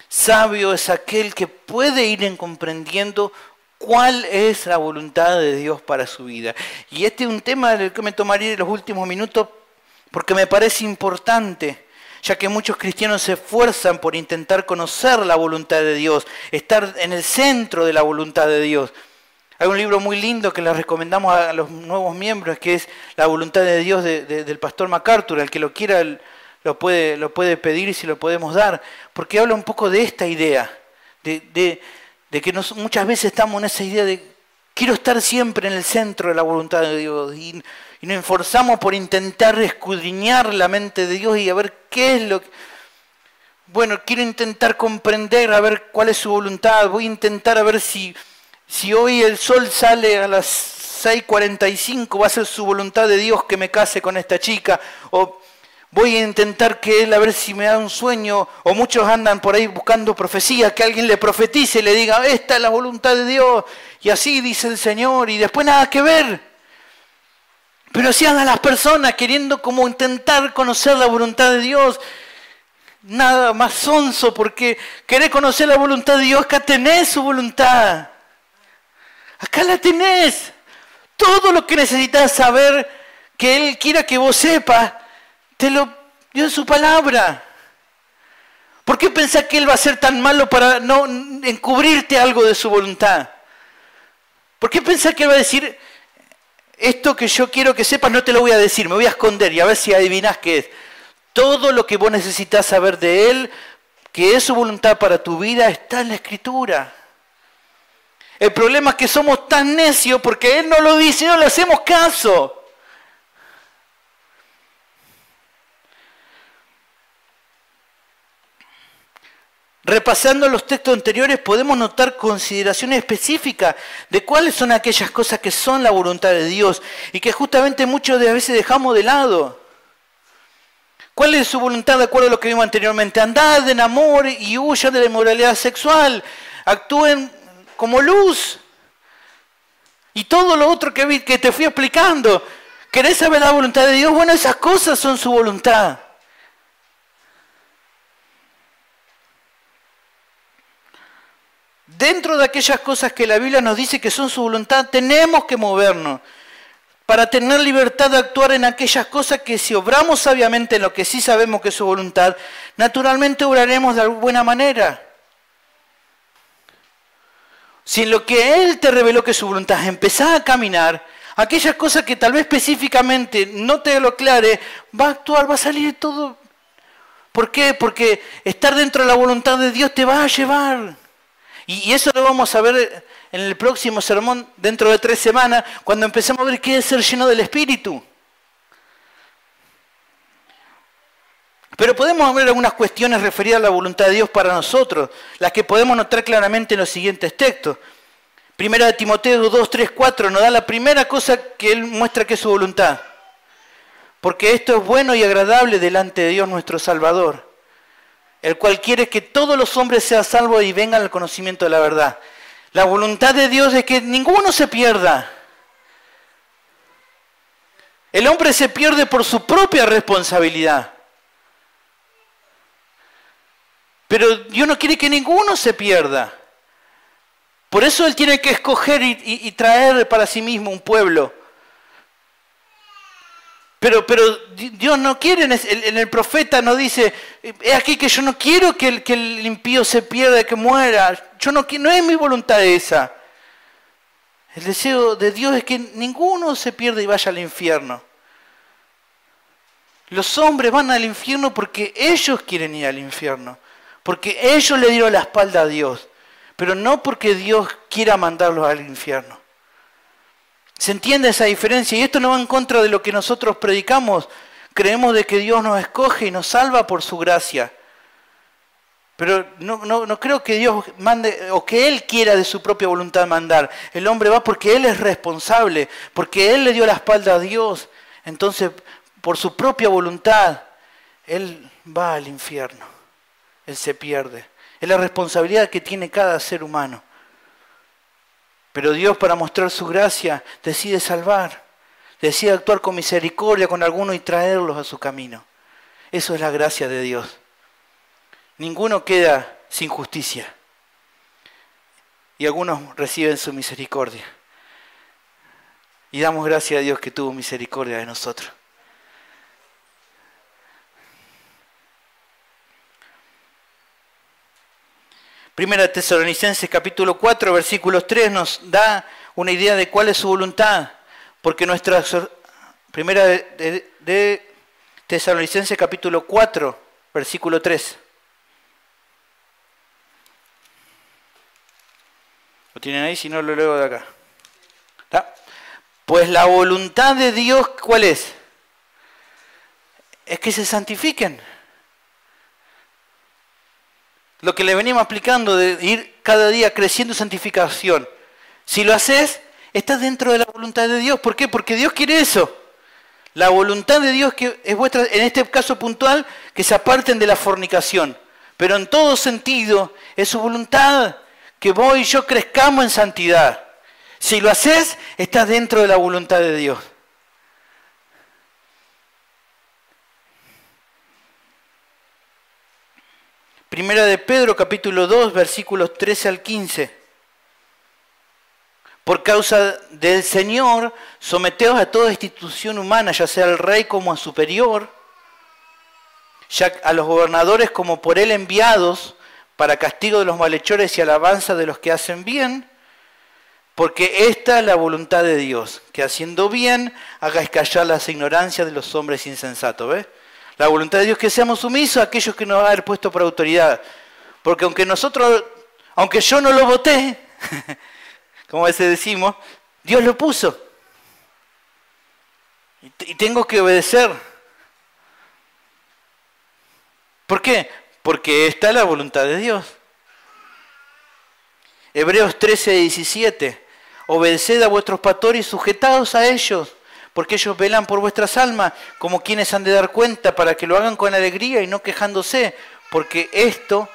Sabio es aquel que puede ir comprendiendo cuál es la voluntad de Dios para su vida. Y este es un tema del que me tomaría los últimos minutos porque me parece importante, ya que muchos cristianos se esfuerzan por intentar conocer la voluntad de Dios, estar en el centro de la voluntad de Dios. Hay un libro muy lindo que les recomendamos a los nuevos miembros, que es La voluntad de Dios del pastor MacArthur. El que lo quiera lo puede pedir y si lo podemos dar, porque habla un poco de esta idea, de que muchas veces estamos en esa idea de quiero estar siempre en el centro de la voluntad de Dios y nos esforzamos por intentar escudriñar la mente de Dios y a ver qué es lo que... Bueno, quiero intentar comprender, a ver cuál es su voluntad, voy a intentar a ver si hoy el sol sale a las 6:45, va a ser su voluntad de Dios que me case con esta chica, o voy a intentar que Él a ver si me da un sueño, o muchos andan por ahí buscando profecías, que alguien le profetice y le diga, esta es la voluntad de Dios, y así dice el Señor, y después nada que ver. Pero así andan las personas queriendo como intentar conocer la voluntad de Dios, nada más sonso, porque querés conocer la voluntad de Dios, acá tenés su voluntad, acá la tenés, todo lo que necesitas saber que Él quiera que vos sepas, te lo dio en su palabra. ¿Por qué pensás que Él va a ser tan malo para no encubrirte algo de su voluntad? ¿Por qué pensás que Él va a decir, esto que yo quiero que sepas no te lo voy a decir, me voy a esconder y a ver si adivinás qué es? Todo lo que vos necesitas saber de Él, que es su voluntad para tu vida, está en la Escritura. El problema es que somos tan necios porque Él no lo dice y no le hacemos caso. Repasando los textos anteriores podemos notar consideraciones específicas de cuáles son aquellas cosas que son la voluntad de Dios y que justamente muchos de veces dejamos de lado. ¿Cuál es su voluntad de acuerdo a lo que vimos anteriormente? Andad en amor y huyan de la inmoralidad sexual. Actúen como luz. Y todo lo otro que te fui explicando. ¿Querés saber la voluntad de Dios? Bueno, esas cosas son su voluntad. Dentro de aquellas cosas que la Biblia nos dice que son su voluntad, tenemos que movernos para tener libertad de actuar en aquellas cosas que si obramos sabiamente en lo que sí sabemos que es su voluntad, naturalmente obraremos de buena manera. Si en lo que Él te reveló que es su voluntad, empezás a caminar, aquellas cosas que tal vez específicamente no te lo aclare, va a actuar, va a salir todo. ¿Por qué? Porque estar dentro de la voluntad de Dios te va a llevar. Y eso lo vamos a ver en el próximo sermón dentro de 3 semanas, cuando empecemos a ver qué es ser lleno del Espíritu. Pero podemos ver algunas cuestiones referidas a la voluntad de Dios para nosotros, las que podemos notar claramente en los siguientes textos. Primera de Timoteo 2, 3, 4 nos da la primera cosa que Él muestra que es su voluntad. Porque esto es bueno y agradable delante de Dios nuestro Salvador, el cual quiere que todos los hombres sean salvos y vengan al conocimiento de la verdad. La voluntad de Dios es que ninguno se pierda. El hombre se pierde por su propia responsabilidad. Pero Dios no quiere que ninguno se pierda. Por eso Él tiene que escoger y traer para sí mismo un pueblo. Pero Dios no quiere, en el profeta nos dice, es aquí que yo no quiero que el impío se pierda, que muera. No es mi voluntad esa. El deseo de Dios es que ninguno se pierda y vaya al infierno. Los hombres van al infierno porque ellos quieren ir al infierno, porque ellos le dieron la espalda a Dios, pero no porque Dios quiera mandarlos al infierno. ¿Se entiende esa diferencia? Y esto no va en contra de lo que nosotros predicamos. Creemos de que Dios nos escoge y nos salva por su gracia. Pero no creo que Dios mande o que Él quiera de su propia voluntad mandar. El hombre va porque Él es responsable, porque Él le dio la espalda a Dios. Entonces, por su propia voluntad, Él va al infierno. Él se pierde. Es la responsabilidad que tiene cada ser humano. Pero Dios, para mostrar su gracia, decide salvar. Decide actuar con misericordia con algunos y traerlos a su camino. Eso es la gracia de Dios. Ninguno queda sin justicia. Y algunos reciben su misericordia. Y damos gracias a Dios que tuvo misericordia de nosotros. Primera Tesalonicenses capítulo 4, versículos 3 nos da una idea de cuál es su voluntad. Porque nuestra primera de Tesalonicenses capítulo 4, versículo 3. ¿Lo tienen ahí? Si no, lo leo de acá. ¿Está? Pues la voluntad de Dios, ¿cuál es? Es que se santifiquen. Lo que le venimos explicando de ir cada día creciendo en santificación. Si lo haces, estás dentro de la voluntad de Dios. ¿Por qué? Porque Dios quiere eso. La voluntad de Dios que es vuestra, en este caso puntual, que se aparten de la fornicación. Pero en todo sentido, es su voluntad que vos y yo crezcamos en santidad. Si lo haces, estás dentro de la voluntad de Dios. Primera de Pedro, capítulo 2, versículos 13 al 15. Por causa del Señor, someteos a toda institución humana, ya sea al rey como a superior, ya a los gobernadores como por él enviados, para castigo de los malhechores y alabanza de los que hacen bien, porque esta es la voluntad de Dios, que haciendo bien hagáis callar las ignorancias de los hombres insensatos. ¿Ves? La voluntad de Dios es que seamos sumisos a aquellos que nos va a haber puesto por autoridad. Porque aunque yo no lo voté, como a veces decimos, Dios lo puso. Y tengo que obedecer. ¿Por qué? Porque esta es la voluntad de Dios. Hebreos 13, 17. Obedeced a vuestros pastores y sujetaos a ellos, porque ellos velan por vuestras almas, como quienes han de dar cuenta, para que lo hagan con alegría y no quejándose, porque esto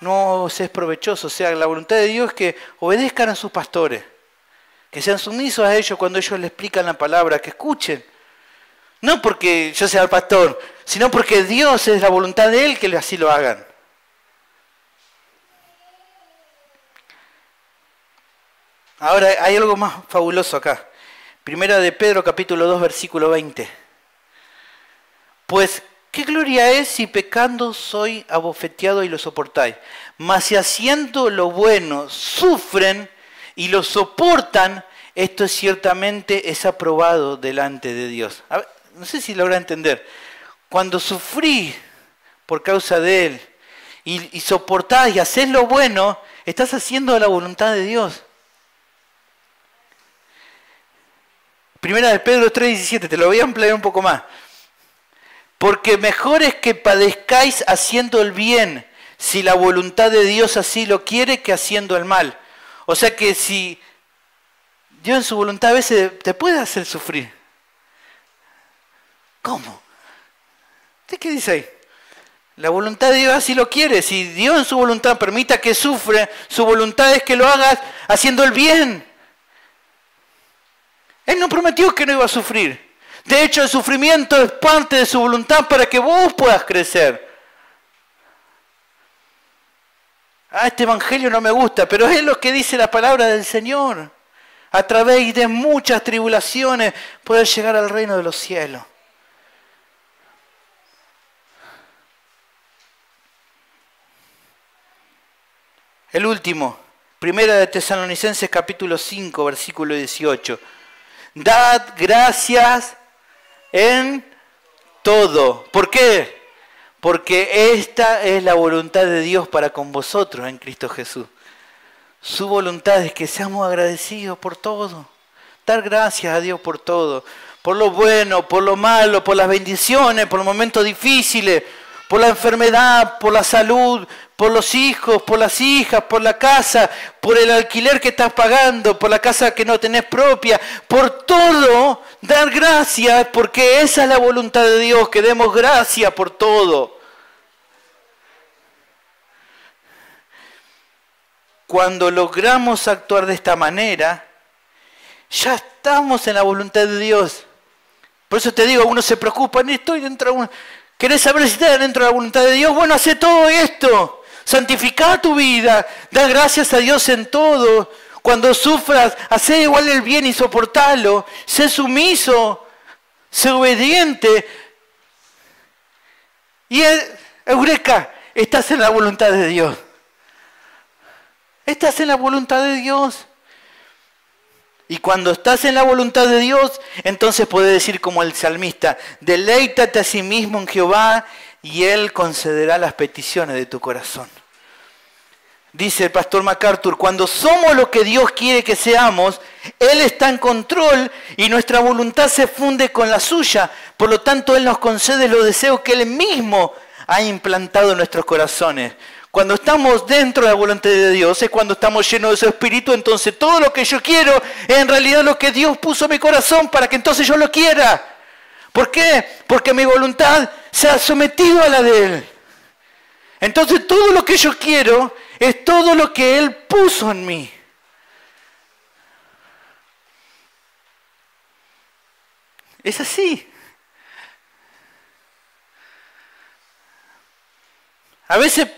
no os es provechoso. O sea, la voluntad de Dios es que obedezcan a sus pastores, que sean sumisos a ellos cuando ellos les explican la palabra, que escuchen. No porque yo sea el pastor, sino porque Dios es la voluntad de Él que así lo hagan. Ahora hay algo más fabuloso acá. Primera de Pedro, capítulo 2, versículo 20. Pues, ¿qué gloria es si pecando soy abofeteado y lo soportáis? Mas si haciendo lo bueno sufren y lo soportan, esto ciertamente es aprobado delante de Dios. A ver, no sé si logra entender. Cuando sufrís por causa de Él y soportás y haces lo bueno, estás haciendo la voluntad de Dios. Primera de Pedro 3:17, te lo voy a ampliar un poco más. Porque mejor es que padezcáis haciendo el bien, si la voluntad de Dios así lo quiere, que haciendo el mal. O sea que si Dios en su voluntad a veces te puede hacer sufrir. ¿Cómo? ¿Usted qué dice ahí? La voluntad de Dios así lo quiere. Si Dios en su voluntad permita que sufre, su voluntad es que lo hagas haciendo el bien. Él no prometió que no iba a sufrir. De hecho, el sufrimiento es parte de su voluntad para que vos puedas crecer. Este evangelio no me gusta, pero es lo que dice la palabra del Señor. A través de muchas tribulaciones poder llegar al reino de los cielos. El último, Primera de Tesalonicenses capítulo 5, versículo 18. Dad gracias en todo. ¿Por qué? Porque esta es la voluntad de Dios para con vosotros en Cristo Jesús. Su voluntad es que seamos agradecidos por todo. Dar gracias a Dios por todo. Por lo bueno, por lo malo, por las bendiciones, por los momentos difíciles, por la enfermedad, por la salud, por los hijos, por las hijas, por la casa, por el alquiler que estás pagando, por la casa que no tenés propia, por todo, dar gracias, porque esa es la voluntad de Dios, que demos gracias por todo. Cuando logramos actuar de esta manera, ya estamos en la voluntad de Dios. Por eso te digo, uno se preocupa, estoy dentro de ¿querés saber si estás dentro de la voluntad de Dios? Bueno, hace todo esto. Santifica tu vida. Da gracias a Dios en todo. Cuando sufras, hacé igual el bien y soportalo. Sé sumiso. Sé obediente. Y eureka, estás en la voluntad de Dios. Estás en la voluntad de Dios. Y cuando estás en la voluntad de Dios, entonces puedes decir como el salmista, deleítate a sí mismo en Jehová y Él concederá las peticiones de tu corazón. Dice el pastor MacArthur, cuando somos lo que Dios quiere que seamos, Él está en control y nuestra voluntad se funde con la suya. Por lo tanto, Él nos concede los deseos que Él mismo ha implantado en nuestros corazones. Cuando estamos dentro de la voluntad de Dios, es cuando estamos llenos de su Espíritu, entonces todo lo que yo quiero es en realidad lo que Dios puso en mi corazón para que entonces yo lo quiera. ¿Por qué? Porque mi voluntad se ha sometido a la de Él. Entonces todo lo que yo quiero es todo lo que Él puso en mí. Es así. A veces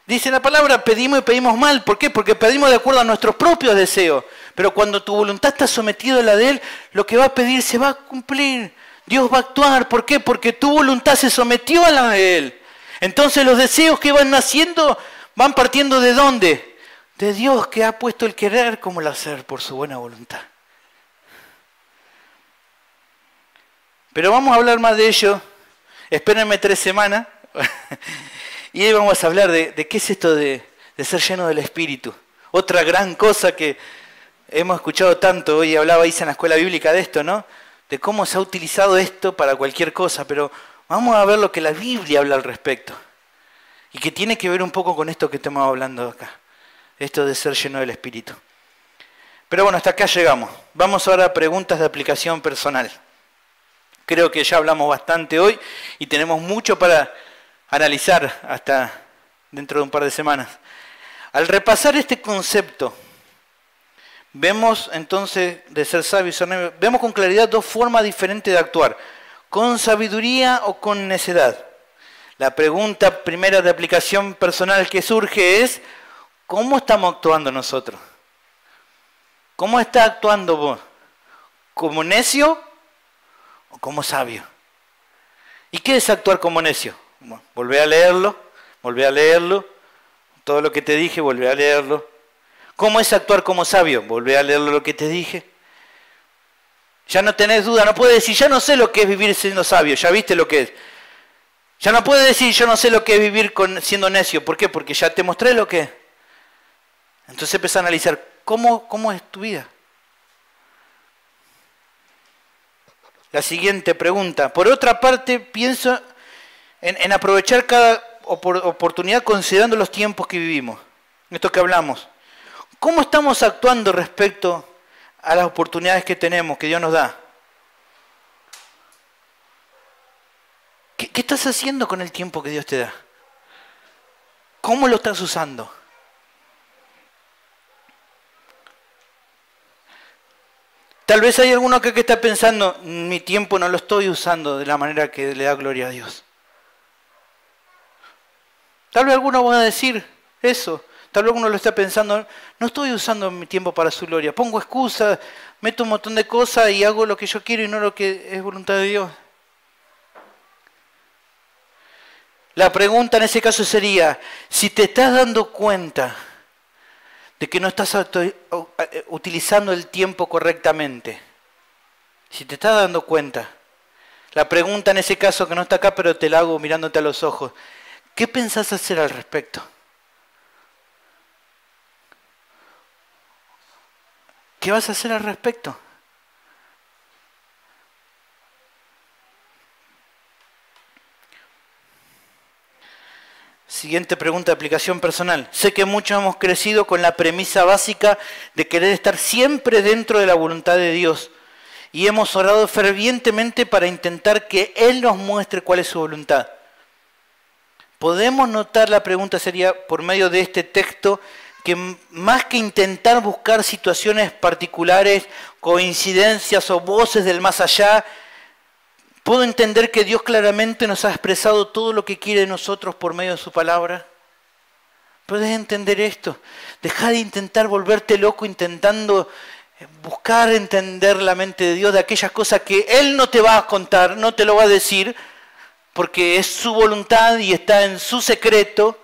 dice la palabra, pedimos y pedimos mal. ¿Por qué? Porque pedimos de acuerdo a nuestros propios deseos. Pero cuando tu voluntad está sometida a la de Él, lo que va a pedir se va a cumplir. Dios va a actuar. ¿Por qué? Porque tu voluntad se sometió a la de Él. Entonces los deseos que van naciendo van partiendo ¿de dónde? De Dios, que ha puesto el querer como el hacer por su buena voluntad. Pero vamos a hablar más de ello. Espérenme 3 semanas. Y hoy vamos a hablar de qué es esto de ser lleno del Espíritu. Otra gran cosa que hemos escuchado tanto, hoy hablaba Isa en la escuela bíblica de esto, ¿no? De cómo se ha utilizado esto para cualquier cosa, pero vamos a ver lo que la Biblia habla al respecto. Y que tiene que ver un poco con esto que estamos hablando acá. Esto de ser lleno del Espíritu. Pero bueno, hasta acá llegamos. Vamos ahora a preguntas de aplicación personal. Creo que ya hablamos bastante hoy y tenemos mucho para analizar hasta dentro de un par de semanas. Al repasar este concepto, vemos entonces de ser sabios, vemos con claridad 2 formas diferentes de actuar, con sabiduría o con necedad. La pregunta primera de aplicación personal que surge es, ¿cómo estamos actuando nosotros? ¿Cómo estás actuando vos? ¿Como necio o como sabio? ¿Y qué es actuar como necio? Bueno, volvé a leerlo, todo lo que te dije, volvé a leerlo. ¿Cómo es actuar como sabio? Volvé a leerlo lo que te dije. Ya no tenés duda, no puedes decir, ya no sé lo que es vivir siendo sabio, ya viste lo que es. Ya no puedes decir, yo no sé lo que es vivir siendo necio. ¿Por qué? Porque ya te mostré lo que es. Entonces empieza a analizar, ¿cómo es tu vida? La siguiente pregunta. Por otra parte, pienso en aprovechar cada oportunidad considerando los tiempos que vivimos. Esto que hablamos. ¿Cómo estamos actuando respecto a las oportunidades que tenemos, que Dios nos da? ¿Qué estás haciendo con el tiempo que Dios te da? ¿Cómo lo estás usando? Tal vez hay alguno acá que está pensando, mi tiempo no lo estoy usando de la manera que le da gloria a Dios. Tal vez alguno va a decir eso. Tal vez alguno lo está pensando, no estoy usando mi tiempo para su gloria. Pongo excusas, meto un montón de cosas y hago lo que yo quiero y no lo que es voluntad de Dios. La pregunta en ese caso sería, si te estás dando cuenta de que no estás utilizando el tiempo correctamente, si te estás dando cuenta, La pregunta en ese caso que no está acá, pero te la hago mirándote a los ojos. ¿Qué pensás hacer al respecto? ¿Qué vas a hacer al respecto? Siguiente pregunta de aplicación personal. Sé que muchos hemos crecido con la premisa básica de querer estar siempre dentro de la voluntad de Dios y hemos orado fervientemente para intentar que Él nos muestre cuál es su voluntad. Podemos notar, la pregunta sería por medio de este texto, que más que intentar buscar situaciones particulares, coincidencias o voces del más allá, ¿puedo entender que Dios claramente nos ha expresado todo lo que quiere de nosotros por medio de su palabra? ¿Puedes entender esto? Deja de intentar volverte loco intentando buscar entender la mente de Dios de aquellas cosas que Él no te va a contar, no te lo va a decir, porque es su voluntad y está en su secreto.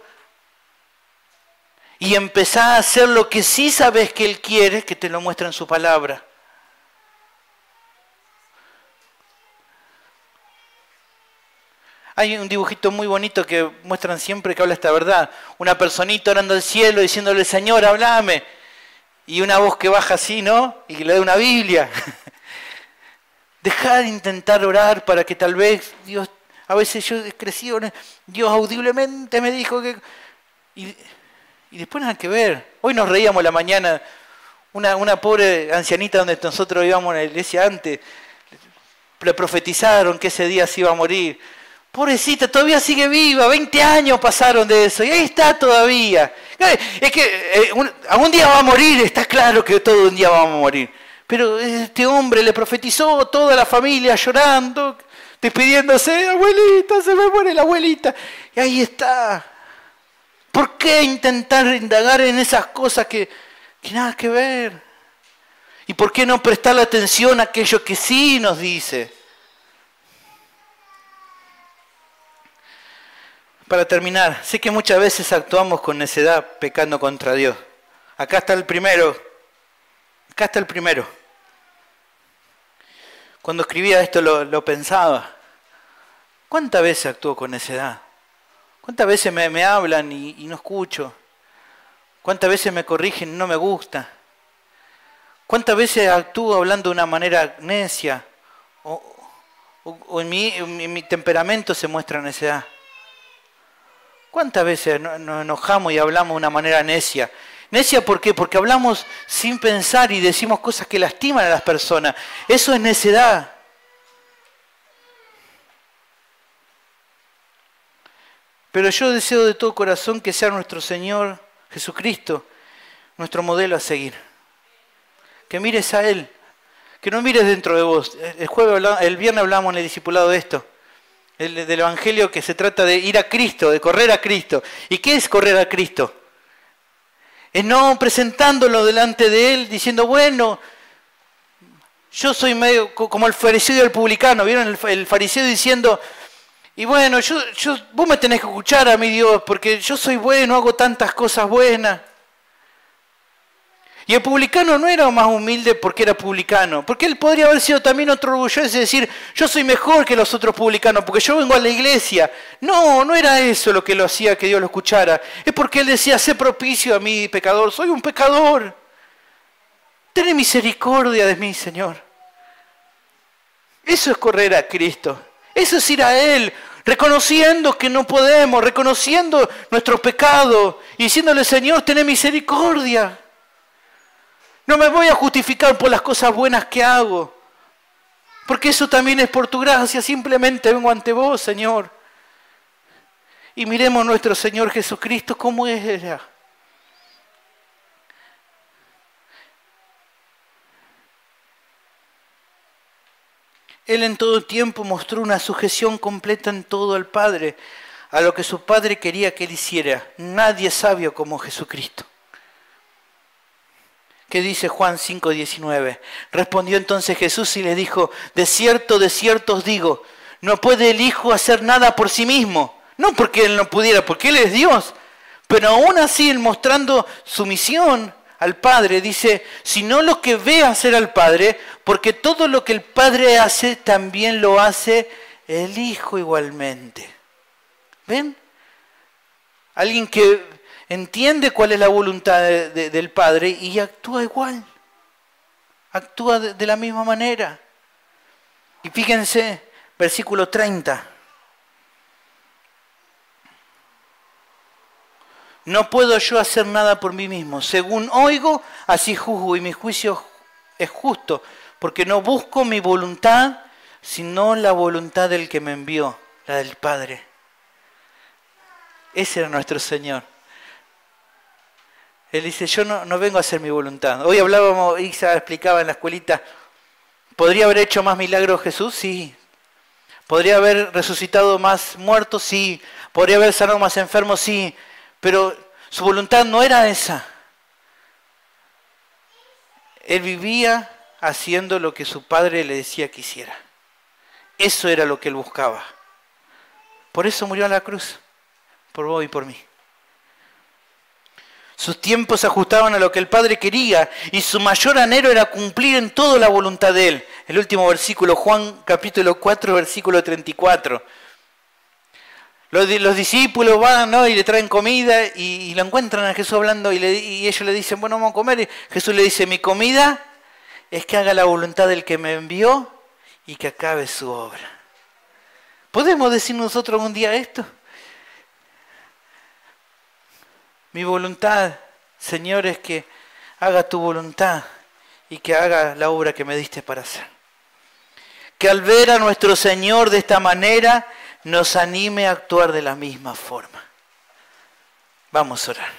Y empezá a hacer lo que sí sabes que Él quiere, que te lo muestra en su palabra. Hay un dibujito muy bonito que muestran siempre que habla esta verdad. Una personita orando al cielo diciéndole, Señor, háblame. Y una voz que baja así, ¿no? Y que le da una Biblia. Dejá de intentar orar para que tal vez Dios... A veces yo he crecido, Dios audiblemente me dijo que... Y después nada que ver. Hoy nos reíamos la mañana, una pobre ancianita donde nosotros íbamos a la iglesia antes, le profetizaron que ese día se iba a morir. Pobrecita, todavía sigue viva, 20 años pasaron de eso, y ahí está todavía. Es que algún día va a morir, está claro que todo un día vamos a morir. Pero este hombre le profetizó, toda la familia llorando, despidiéndose, abuelita, se me muere la abuelita. Y ahí está. ¿Por qué intentar indagar en esas cosas que nada que ver? ¿Y por qué no prestar atención a aquello que sí nos dice? Para terminar, sé que muchas veces actuamos con necedad pecando contra Dios. Acá está el primero. Acá está el primero. Cuando escribía esto lo pensaba. ¿Cuántas veces actúo con necedad? ¿Cuántas veces me hablan y no escucho? ¿Cuántas veces me corrigen y no me gusta? ¿Cuántas veces actúo hablando de una manera necia? ¿O en mi temperamento se muestra necedad? ¿Cuántas veces nos enojamos y hablamos de una manera necia? ¿Necia por qué? Porque hablamos sin pensar y decimos cosas que lastiman a las personas. Eso es necedad. Pero yo deseo de todo corazón que sea nuestro Señor Jesucristo nuestro modelo a seguir. Que mires a Él, que no mires dentro de vos. El viernes hablamos en el discipulado de esto, del Evangelio, que se trata de ir a Cristo, de correr a Cristo. ¿Y qué es correr a Cristo? Es no presentándolo delante de Él, diciendo, bueno, yo soy medio como el fariseo y el publicano. ¿Vieron el fariseo diciendo... Y bueno, vos me tenés que escuchar a mí, Dios, porque yo soy bueno, hago tantas cosas buenas. Y el publicano no era más humilde porque era publicano, porque él podría haber sido también otro orgulloso y decir, yo soy mejor que los otros publicanos, porque yo vengo a la iglesia. No era eso lo que lo hacía que Dios lo escuchara. Es porque él decía, sé propicio a mí, pecador, soy un pecador. Ten misericordia de mí, Señor. Eso es correr a Cristo. Eso es ir a Él, reconociendo que no podemos, reconociendo nuestro pecado y diciéndole, Señor, ten misericordia. No me voy a justificar por las cosas buenas que hago, porque eso también es por tu gracia, simplemente vengo ante vos, Señor. Y miremos nuestro Señor Jesucristo, cómo era. Él en todo tiempo mostró una sujeción completa en todo al Padre, a lo que su Padre quería que Él hiciera. Nadie es sabio como Jesucristo. ¿Qué dice Juan 5:19? Respondió entonces Jesús y le dijo, de cierto os digo, no puede el Hijo hacer nada por sí mismo. No porque Él no pudiera, porque Él es Dios. Pero aún así, Él mostrando su misión, al Padre, dice, sino lo que ve hacer al Padre, porque todo lo que el Padre hace, también lo hace el Hijo igualmente. ¿Ven? Alguien que entiende cuál es la voluntad del Padre y actúa igual. Actúa de la misma manera. Y fíjense, versículo 30. No puedo yo hacer nada por mí mismo. Según oigo, así juzgo, y mi juicio es justo, porque no busco mi voluntad, sino la voluntad del que me envió, la del Padre. Ese era nuestro Señor. Él dice, yo no vengo a hacer mi voluntad. Hoy hablábamos, Isa explicaba en la escuelita, ¿podría haber hecho más milagros Jesús? Sí. ¿Podría haber resucitado más muertos? Sí. ¿Podría haber sanado más enfermos? Sí. Pero su voluntad no era esa. Él vivía haciendo lo que su Padre le decía que hiciera. Eso era lo que él buscaba. Por eso murió en la cruz, por vos y por mí. Sus tiempos se ajustaban a lo que el Padre quería y su mayor anhelo era cumplir en todo la voluntad de Él. El último versículo, Juan capítulo 4, versículo 34. Los discípulos van, ¿no?, y le traen comida y lo encuentran a Jesús hablando y ellos le dicen, bueno, vamos a comer. Y Jesús le dice, mi comida es que haga la voluntad del que me envió y que acabe su obra. ¿Podemos decir nosotros un día esto? Mi voluntad, Señor, es que haga tu voluntad y que haga la obra que me diste para hacer. Que al ver a nuestro Señor de esta manera, nos anime a actuar de la misma forma. Vamos a orar.